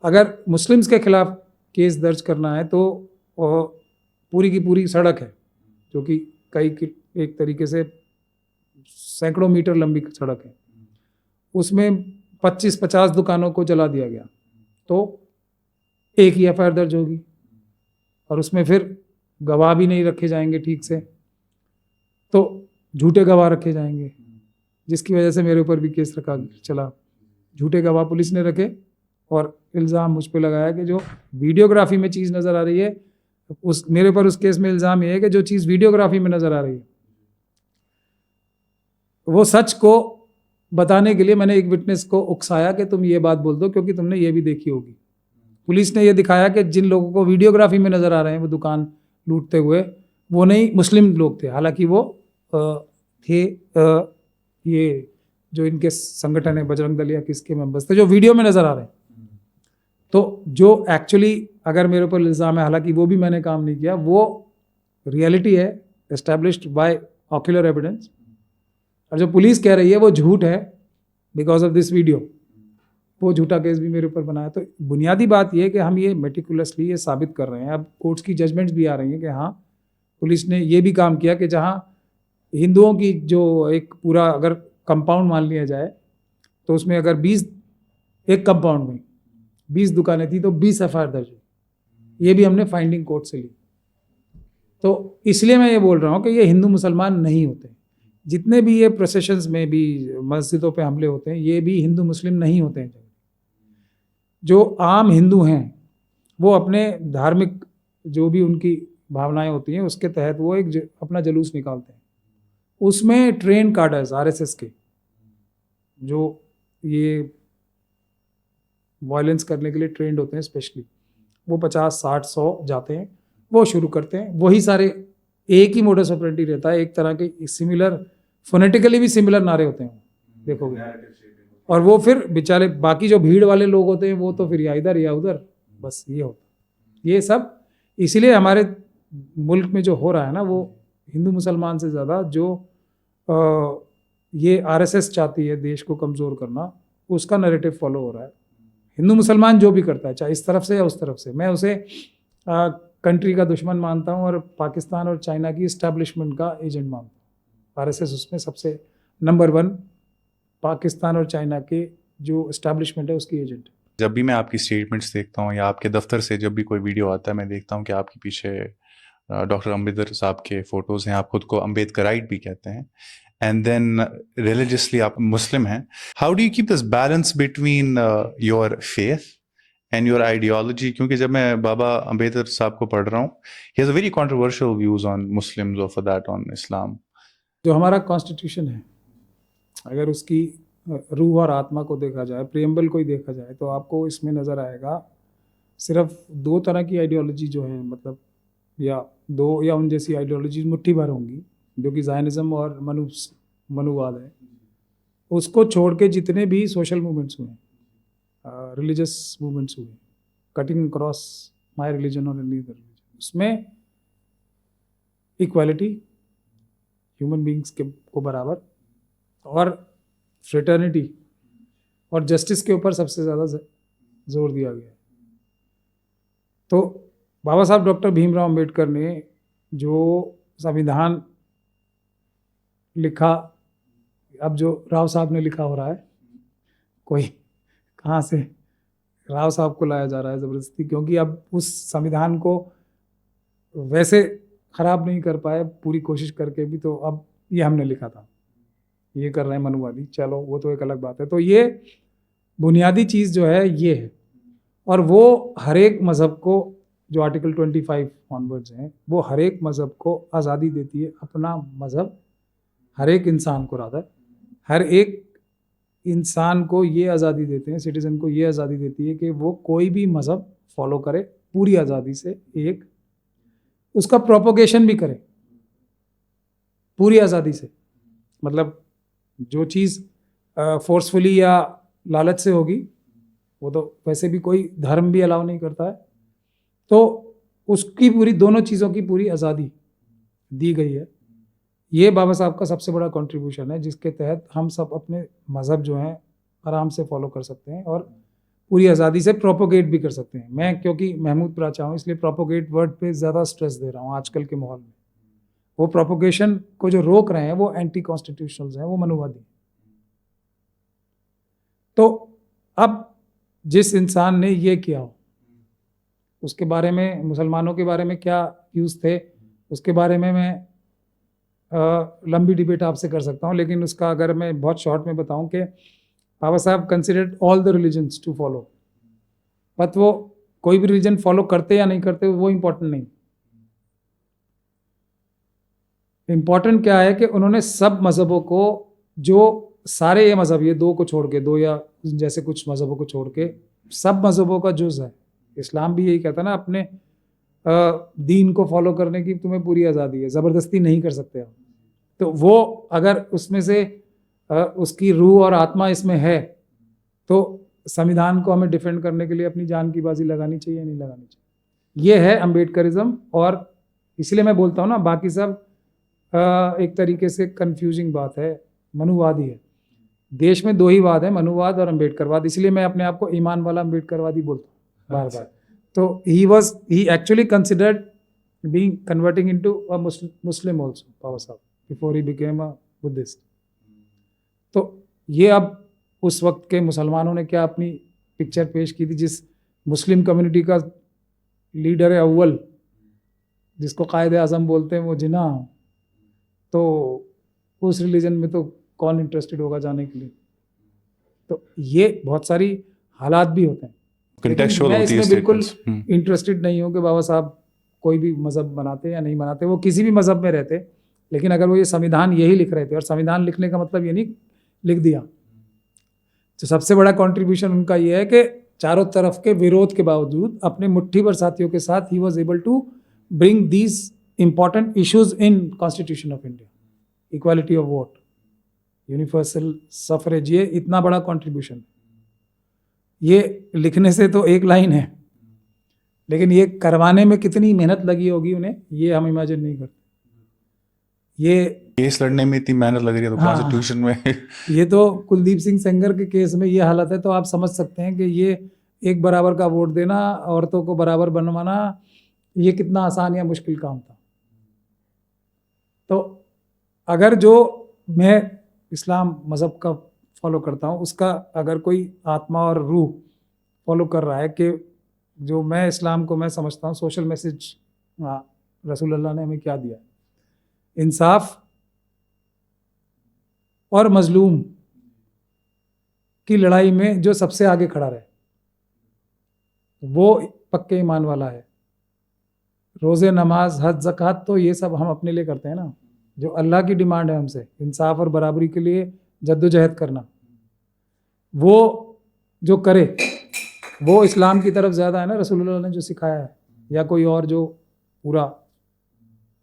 अगर मुस्लिम्स के खिलाफ केस दर्ज करना है तो पूरी की पूरी सड़क है जो कि एक तरीके से सैकड़ों मीटर लंबी सड़क है, उसमें 25-50 दुकानों को जला दिया गया तो एक ही FIR दर्ज होगी और उसमें फिर गवाह भी नहीं रखे जाएंगे ठीक से, तो झूठे गवाह रखे जाएंगे, जिसकी वजह से मेरे ऊपर भी केस चला। झूठे गवाह पुलिस ने रखे और इल्ज़ाम मुझ पे लगाया कि जो वीडियोग्राफी में चीज़ नज़र आ रही है मेरे ऊपर उस केस में इल्ज़ाम ये है कि जो चीज़ वीडियोग्राफी में नज़र आ रही है वो सच को बताने के लिए मैंने एक विटनेस को उकसाया कि तुम ये बात बोल दो क्योंकि तुमने ये भी देखी होगी। पुलिस ने ये दिखाया कि जिन लोगों को वीडियोग्राफी में नज़र आ रहे हैं वो दुकान लूटते हुए वो नहीं मुस्लिम लोग थे, हालांकि वो थे ये जो इनके संगठन है बजरंग दल या किसके मेंबर्स थे जो वीडियो में नज़र आ रहे हैं। तो जो एक्चुअली अगर मेरे ऊपर इल्ज़ाम है, हालांकि वो भी मैंने काम नहीं किया, वो रियलिटी है एस्टैब्लिश्ड बाय ऑक्यूलर एविडेंस, और जो पुलिस कह रही है वो झूठ है बिकॉज ऑफ दिस वीडियो, वो झूठा केस भी मेरे ऊपर बनाया। तो बुनियादी बात ये है कि हम ये मेटिकुलसली ये साबित कर रहे हैं। अब कोर्ट्स की जजमेंट्स भी आ रही हैं कि हाँ पुलिस ने ये भी काम किया कि जहाँ हिंदुओं की जो एक पूरा अगर कंपाउंड मान लिया जाए तो उसमें अगर 20 एक कंपाउंड में 20 दुकानें थी तो 20 FIR दर्ज हुई। ये भी हमने फाइंडिंग कोर्ट से ली। तो इसलिए मैं ये बोल रहा हूँ कि ये हिंदू मुसलमान नहीं होते, जितने भी ये प्रोसेशंस में भी मस्जिदों पे हमले होते हैं ये भी हिंदू मुस्लिम नहीं होते हैं। जो आम हिंदू हैं वो अपने धार्मिक जो भी उनकी भावनाएं होती हैं उसके तहत वो एक अपना जुलूस निकालते हैं। उसमें ट्रेन कार्डर्स RSS के जो ये वायलेंस करने के लिए ट्रेंड होते हैं स्पेशली, वो 50, 60, 100 जाते हैं, वो शुरू करते हैं, वही सारे एक ही मोडस ऑपरेंडी रहता है, एक तरह के सिमिलर, फोनेटिकली भी सिमिलर नारे होते हैं देखोगे, और वो फिर बेचारे बाकी जो भीड़ वाले लोग होते हैं वो तो फिर या इधर या उधर, बस ये होता है। ये सब इसीलिए हमारे मुल्क में जो हो रहा है ना, वो हिंदू मुसलमान से ज़्यादा जो ये आरएसएस चाहती है देश को कमज़ोर करना, उसका नैरेटिव फॉलो हो रहा है। हिंदू मुसलमान जो भी करता है, चाहे इस तरफ से या उस तरफ से, मैं उसे कंट्री का दुश्मन मानता हूँ और पाकिस्तान और चाइना की इस्टेब्लिशमेंट का एजेंट मानता हूँ। आरएसएस उसमें सबसे नंबर 1 पाकिस्तान और चाइना के जो इस्टेब्लिशमेंट है उसकी एजेंट। जब भी मैं आपकी स्टेटमेंट्स देखता हूँ या आपके दफ्तर से जब भी कोई वीडियो आता है, मैं देखता हूँ कि आपके पीछे डॉक्टर अम्बेडकर साहब के फोटोज़ हैं, आप खुद को अम्बेडकराइट भी कहते हैं, एंड देन रिलीजियसली आप मुस्लिम हैं। How do you keep this balance between your faith and your ideology? क्योंकि जब मैं बाबा अम्बेडकर साहब को पढ़ रहा हूँ, he has a very controversial views on Muslims और फॉर दैट ऑन इस्लाम। जो हमारा कॉन्स्टिट्यूशन है, अगर उसकी रूह और आत्मा को देखा जाए, प्रियम्बल को ही देखा जाए, तो आपको इसमें नज़र आएगा सिर्फ 2 तरह की आइडियोलॉजी जो है, मतलब या 2 या उन जैसी आइडियोलॉजीज मुट्ठी भर होंगी, जो कि ज़ायनिज़्म और मनुवाद है। उसको छोड़ के जितने भी सोशल मूवमेंट्स हुए, रिलीजियस मूवमेंट्स हुए, कटिंग क्रॉस माय रिलीजन और एनी अदर रिलीजन, उसमें इक्वालिटी, ह्यूमन बींग्स के को बराबर, और फ्रेटर्निटी और जस्टिस के ऊपर सबसे ज़्यादा जोर दिया गया है। तो बाबा साहब डॉक्टर भीमराव अंबेडकर ने जो संविधान लिखा, अब जो राव साहब ने लिखा हो रहा है, कोई कहाँ से राव साहब को लाया जा रहा है ज़बरदस्ती, क्योंकि अब उस संविधान को वैसे ख़राब नहीं कर पाए पूरी कोशिश करके भी, तो अब ये हमने लिखा था, ये कर रहे हैं मनुवादी, चलो वो तो एक अलग बात है। तो ये बुनियादी चीज़ जो है ये है, और वो हर एक मज़हब को, जो आर्टिकल 25 ऑनवर्ड्स हैं, वो हर एक मज़हब को आज़ादी देती है, अपना मज़हब हर एक इंसान को, रादर हर एक इंसान को ये आज़ादी देते हैं, सिटीज़न को ये आज़ादी देती है कि वो कोई भी मज़हब फॉलो करे पूरी आज़ादी से, एक उसका प्रोपोगेशन भी करे पूरी आज़ादी से। मतलब जो चीज़ फोर्सफुली या लालच से होगी, वो तो वैसे भी कोई धर्म भी अलाउ नहीं करता है, तो उसकी पूरी, दोनों चीज़ों की पूरी आज़ादी दी गई है। ये बाबा साहब का सबसे बड़ा कंट्रीब्यूशन है, जिसके तहत हम सब अपने मज़हब जो हैं आराम से फॉलो कर सकते हैं और पूरी आज़ादी से प्रोपोगेट भी कर सकते हैं। मैं क्योंकि महमूद प्राचा हूँ, इसलिए प्रोपोगेट वर्ड पे ज़्यादा स्ट्रेस दे रहा हूँ आजकल के माहौल में। वो प्रोपोगेशन को जो रोक रहे हैं वो एंटी कॉन्स्टिट्यूशनल्स हैं, वो मनुवादी। तो अब जिस इंसान ने ये किया हो, उसके बारे में, मुसलमानों के बारे में क्या व्यूज़ थे, उसके बारे में मैं लंबी डिबेट आपसे कर सकता हूँ, लेकिन उसका अगर मैं बहुत शॉर्ट में बताऊँ कि Baba Saheb considered all the religions to follow, but वो कोई भी रिलीजन फॉलो करते या नहीं करते वो इम्पोर्टेंट नहीं। इम्पोर्टेंट क्या है कि उन्होंने सब मज़हबों को, जो सारे ये मज़हब, ये 2 को छोड़ के, 2 या जैसे कुछ मज़हबों को छोड़ के, सब मज़हबों का जुज़ है। इस्लाम भी यही कहता है ना, अपने दीन को फॉलो करने की तुम्हें पूरी आज़ादी है, ज़बरदस्ती नहीं कर सकते आप। तो वो अगर उसमें से उसकी रूह और आत्मा इसमें है, तो संविधान को हमें डिफेंड करने के लिए अपनी जान की बाजी लगानी चाहिए, नहीं लगानी चाहिए। ये है अम्बेडकरिज्म। और इसलिए मैं बोलता हूँ ना, बाकी सब एक तरीके से कंफ्यूजिंग बात है, मनुवाद ही है। देश में 2 ही वाद है, मनुवाद और अम्बेडकरवाद। इसलिए मैं अपने आप को ईमान वाला अम्बेडकरवादी बोलता हूँ बार बार। तो he actually considered being converting into a Muslim also, बाबा साहब, before he became a Buddhist। तो ये अब उस वक्त के मुसलमानों ने क्या अपनी पिक्चर पेश की थी, जिस मुस्लिम कम्युनिटी का लीडर है अव्वल, जिसको कायदे आज़म बोलते हैं, वो जिना, तो उस रिलीजन में तो कौन इंटरेस्टेड होगा जाने के लिए। तो ये बहुत सारी हालात भी होते हैं। मैं इसमें बिल्कुल इंटरेस्टेड नहीं हूँ कि बाबा साहब कोई भी मज़हब बनाते या नहीं बनाते, वो किसी भी मज़हब में रहते, लेकिन अगर वो ये संविधान यही लिख रहे थे, और संविधान लिखने का मतलब ये नहीं लिख दिया, तो सबसे बड़ा कंट्रीब्यूशन उनका ये है कि चारों तरफ के विरोध के बावजूद अपने मुट्ठी भर साथियों के साथ ही was able to bring these important issues in constitution of India, equality of vote, universal suffrage, ये इतना बड़ा कंट्रीब्यूशन। ये लिखने से तो एक लाइन है, लेकिन ये करवाने में कितनी मेहनत लगी होगी उन्हें, ये हम इमेजिन नहीं करते। ये केस लड़ने में इतनी मेहनत लग रही है तो हाँ, कॉन्स्टिट्यूशन में ये तो कुलदीप सिंह सेंगर के केस में ये हालत है, तो आप समझ सकते हैं कि ये एक बराबर का वोट देना, औरतों को बराबर बनवाना, ये कितना आसान या मुश्किल काम था। तो अगर जो मैं इस्लाम मज़हब का फॉलो करता हूँ उसका अगर कोई आत्मा और रूह फॉलो कर रहा है कि जो मैं इस्लाम को मैं समझता हूँ सोशल मैसेज, रसूल अल्लाह ने हमें क्या दिया, इंसाफ और मजलूम की लड़ाई में जो सबसे आगे खड़ा रहे वो पक्के ईमान वाला है। रोज़े, नमाज, हज, ज़कात तो ये सब हम अपने लिए करते हैं ना, जो अल्लाह की डिमांड है हमसे, इंसाफ और बराबरी के लिए जद्दोजहद करना, वो जो करे वो इस्लाम की तरफ ज़्यादा है ना, रसूलुल्लाह ने जो सिखाया है, या कोई और जो पूरा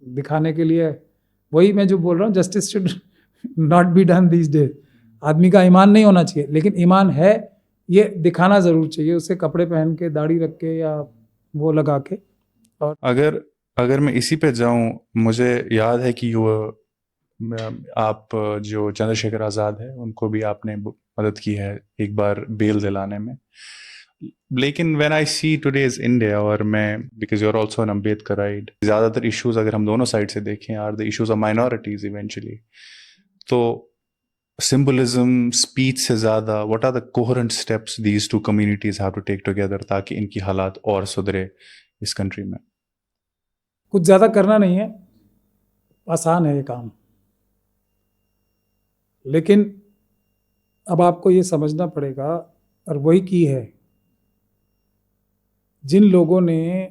दिखाने के लिए। वही मैं जो बोल रहा हूँ, justice should not be done these days. आदमी का ईमान नहीं होना चाहिए, लेकिन ईमान है ये दिखाना ज़रूर चाहिए, उसे कपड़े पहन के, दाढ़ी रख के या वो लगा के। और अगर मैं इसी पे जाऊं, मुझे याद है कि आप जो चंद्रशेखर आज़ाद है उनको भी आपने मदद की है एक बार बेल दिलाने में। लेकिन when I see today's India, और मैं because you are also an Ambedkarite, ज़्यादातर इश्यूज अगर हम दोनों साइड से देखें are the issues of minorities eventually. तो सिंबलिज्म, स्पीच से ज़्यादा what are the coherent steps these two communities have to take together ताकि इनकी हालात और सुधरे इस कंट्री में? कुछ ज़्यादा करना नहीं है, आसान है ये काम, लेकिन अब आपको ये समझना पड़ेगा, और वही की है, जिन लोगों ने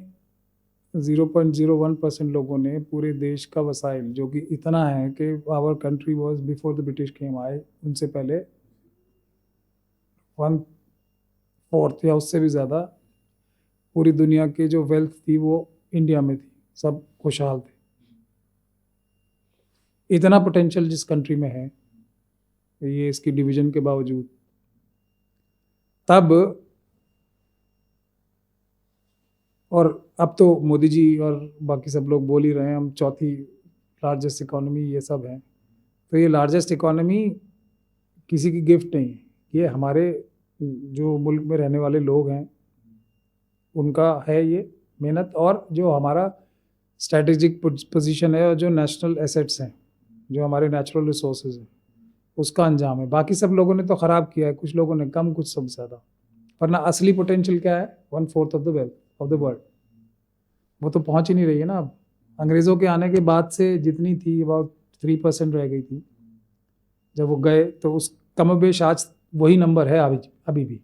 0.01% लोगों ने पूरे देश का वसाइल, जो कि इतना है कि our country was before the British came आए, उनसे पहले 1/4 या उससे भी ज़्यादा पूरी दुनिया की जो वेल्थ थी वो इंडिया में थी, सब खुशहाल थे। इतना पोटेंशियल जिस कंट्री में है, ये इसकी डिवीज़न के बावजूद, तब और अब तो मोदी जी और बाकी सब लोग बोल ही रहे हैं हम चौथी लार्जेस्ट इकोनॉमी, ये सब हैं। तो ये लार्जेस्ट इकोनॉमी किसी की गिफ्ट नहीं है, ये हमारे जो मुल्क में रहने वाले लोग हैं उनका है ये मेहनत, और जो हमारा स्ट्रैटेजिक पोजीशन है और जो नेशनल एसेट्स हैं, जो हमारे नेचुरल रिसोर्सेज हैं, उसका अंजाम है। बाकी सब लोगों ने तो ख़राब किया है, कुछ लोगों ने कम, कुछ सब ज़्यादा, वरना असली पोटेंशियल क्या है? 1/4 of the wealth of the world, वो तो पहुंच ही नहीं रही है ना। अब अंग्रेज़ों के आने के बाद से जितनी थी अबाउट 3% रह गई थी, जब वो गए तो उस कमोबेश आज वही नंबर है अभी भी।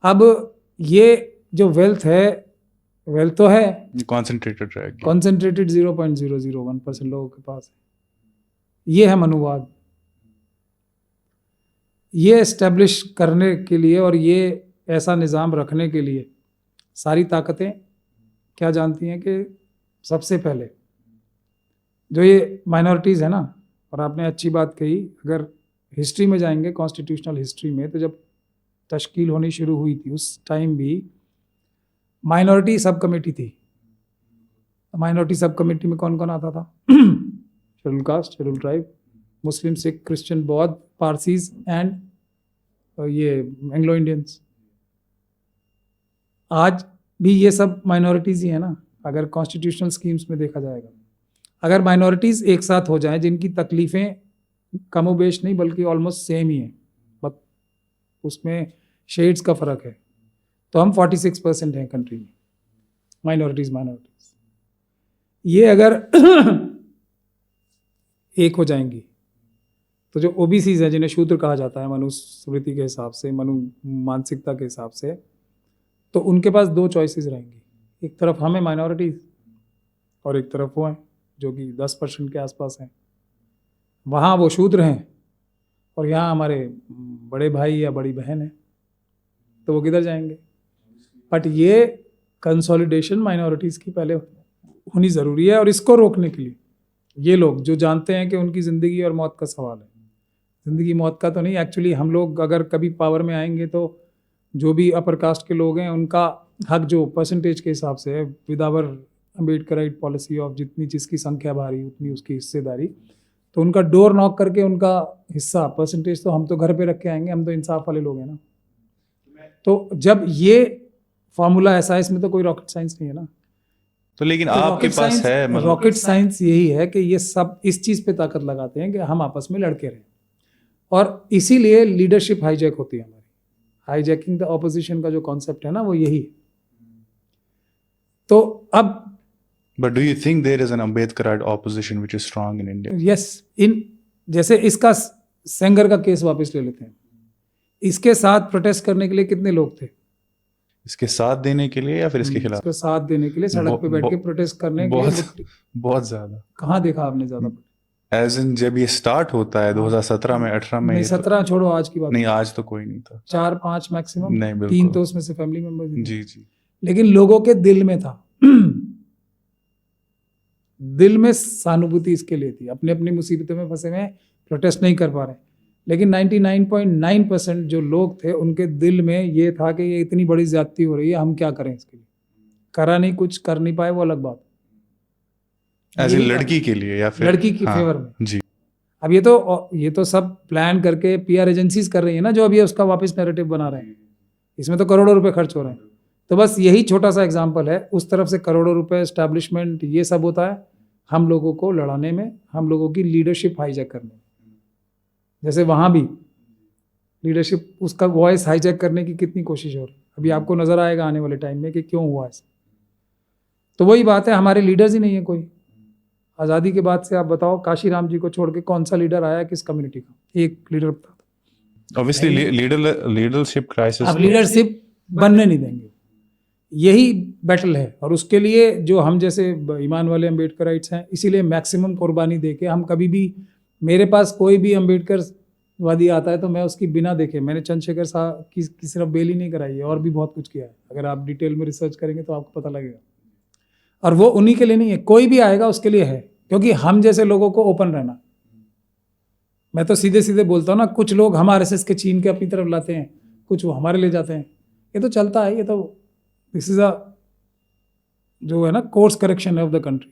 अब ये जो वेल्थ है, वेल्थ तो है कॉन्सेंट्रेटेड रहेगी, कॉन्सेंट्रेटेड 0.001% लोगों के पास है। ये है मनुवाद। ये एस्टेब्लिश करने के लिए और ये ऐसा निज़ाम रखने के लिए सारी ताकतें क्या जानती हैं कि सबसे पहले जो ये माइनॉरिटीज़ है ना, और आपने अच्छी बात कही, अगर हिस्ट्री में जाएंगे, कॉन्स्टिट्यूशनल हिस्ट्री में, तो जब तश्कील होनी शुरू हुई थी उस टाइम भी माइनॉरिटी सब कमेटी थी। माइनॉरिटी सब कमेटी में कौन कौन आता था? शेड्यूल कास्ट, शेड्यूल ट्राइब, मुस्लिम, सिख, क्रिश्चियन, बौद्ध, पारसीज एंड ये एंग्लो इंडियंस। आज भी ये सब माइनॉरिटीज़ ही है ना, अगर कॉन्स्टिट्यूशनल स्कीम्स में देखा जाएगा। अगर माइनॉरिटीज़ एक साथ हो जाएं जिनकी तकलीफ़ें कमोबेश नहीं बल्कि ऑलमोस्ट सेम ही हैं, बस उसमें शेड्स का फ़र्क है, तो हम 46% हैं कंट्री में माइनॉरिटीज़। ये अगर एक हो जाएंगी तो जो ओबीसीज हैं, जिन्हें शूद्र कहा जाता है मनुस्मृति के हिसाब से, मनु मानसिकता के हिसाब से, तो उनके पास दो चॉइसेस रहेंगी। एक तरफ हमें माइनॉरिटीज़ और एक तरफ वो हैं जो कि 10% के आसपास हैं। वहाँ वो शूद्र हैं और यहाँ हमारे बड़े भाई या बड़ी बहन है, तो वो किधर जाएंगे? बट ये कंसोलिडेशन माइनॉरिटीज़ की पहले होनी ज़रूरी है, और इसको रोकने के लिए ये लोग जो जानते हैं कि उनकी ज़िंदगी और मौत का सवाल है, ज़िंदगी मौत का तो नहीं, एक्चुअली हम लोग अगर कभी पावर में आएंगे तो जो भी अपर कास्ट के लोग हैं उनका हक जो परसेंटेज के हिसाब से है, with our Ambedkarite policy of जितनी जिसकी संख्या भारी उतनी उसकी हिस्सेदारी, तो उनका डोर नॉक करके उनका हिस्सा परसेंटेज तो हम तो घर पे रख के आएंगे, हम तो इंसाफ वाले लोग हैं ना। तो जब ये फार्मूला ऐसा है, इसमें तो कोई रॉकेट साइंस नहीं है ना। तो लेकिन तो आपके पास है मतलब रॉकेट साइंस यही है कि ये सब इस चीज़ पे ताकत लगाते हैं कि हम आपस में लड़के रहें, और इसीलिए लीडरशिप हाईजैक होती है हमारी। हाईजैकिंग द ऑपोजिशन का जो कॉन्सेप्ट है ना वो यही है। तो अब But do you think there is an Ambedkarite opposition which is strong in India? Yes, इन जैसे इसका सेंगर का केस वापस ले लेते हैं, इसके साथ प्रोटेस्ट करने के लिए कितने लोग थे? इसके साथ देने के लिए या फिर इसके खिलाफ? इसको साथ देने के लिए सड़क पे बैठ के प्रोटेस्ट करने के लिए। बहुत ज्यादा। कहाँ देखा आपने ज्यादा? एज इन जब ये स्टार्ट होता है 2017 में 18 में नहीं, 17 छोड़ो, आज की बात नहीं, आज तो कोई नहीं था, 4-5 मैक्सिमम, नहीं बिल्कुल 3 तो उसमें से फैमिली मेंबर्स। जी जी। लेकिन लोगों के दिल में था दिल में सहानुभूति इसके लिए थी। अपने अपनी मुसीबतों में फंसे हुए, प्रोटेस्ट नहीं कर पा रहे, लेकिन 99.9% जो लोग थे उनके दिल में ये था कि ये इतनी बड़ी ज्यादती हो रही है, हम क्या करें इसके लिए। करा नहीं, कुछ कर नहीं पाए, वो अलग बात। एज ए लड़की के लिए या फिर लड़की के फेवर में जी। अब ये तो सब प्लान करके पीआर एजेंसीज कर रही है ना, जो अभी उसका वापस नैरेटिव बना रहे हैं। इसमें तो करोड़ों रुपए खर्च हो रहे हैं। तो बस यही छोटा सा एग्जांपल है, उस तरफ से करोड़ों रुपए, एस्टैब्लिशमेंट, ये सब होता है हम लोगों को लड़ाने में, हम लोगों की लीडरशिप हाईजैक करने में। जैसे वहाँ भी लीडरशिप, उसका वॉइस हाईजैक करने की कितनी कोशिश हो रही है। अभी आपको नजर आएगा आने वाले टाइम में कि क्यों हुआ ऐसा। तो वही बात है, हमारे लीडर्स ही नहीं है कोई। आज़ादी के बाद से आप बताओ, काशी राम जी को छोड़ के कौन सा लीडर आया किस कम्युनिटी का? एक लीडर बता दो। ऑब्वियसली लीडरशिप क्राइसिस, अब लीडरशिप बनने नहीं देंगे, यही बैटल है। और उसके लिए जो हम जैसे ईमान वाले अम्बेडकराइट्स हैं, इसीलिए मैक्सिमम कुर्बानी देके हम कभी भी, मेरे पास कोई भी अम्बेडकर वादी आता है तो मैं उसकी बिना देखे, मैंने चंद्रशेखर साहब की सिर्फ बेल ही नहीं कराई है, और भी बहुत कुछ किया है। अगर आप डिटेल में रिसर्च करेंगे तो आपको पता लगेगा। और वो उन्हीं के लिए नहीं है, कोई भी आएगा उसके लिए है, क्योंकि हम जैसे लोगों को ओपन रहना। मैं तो सीधे सीधे बोलता हूँ ना, कुछ लोग हम आरएसएस के छीन के अपनी तरफ लाते हैं, कुछ वो हमारे ले जाते हैं। ये तो चलता है, ये तो दिस इज अ जो है ना course correction of the country.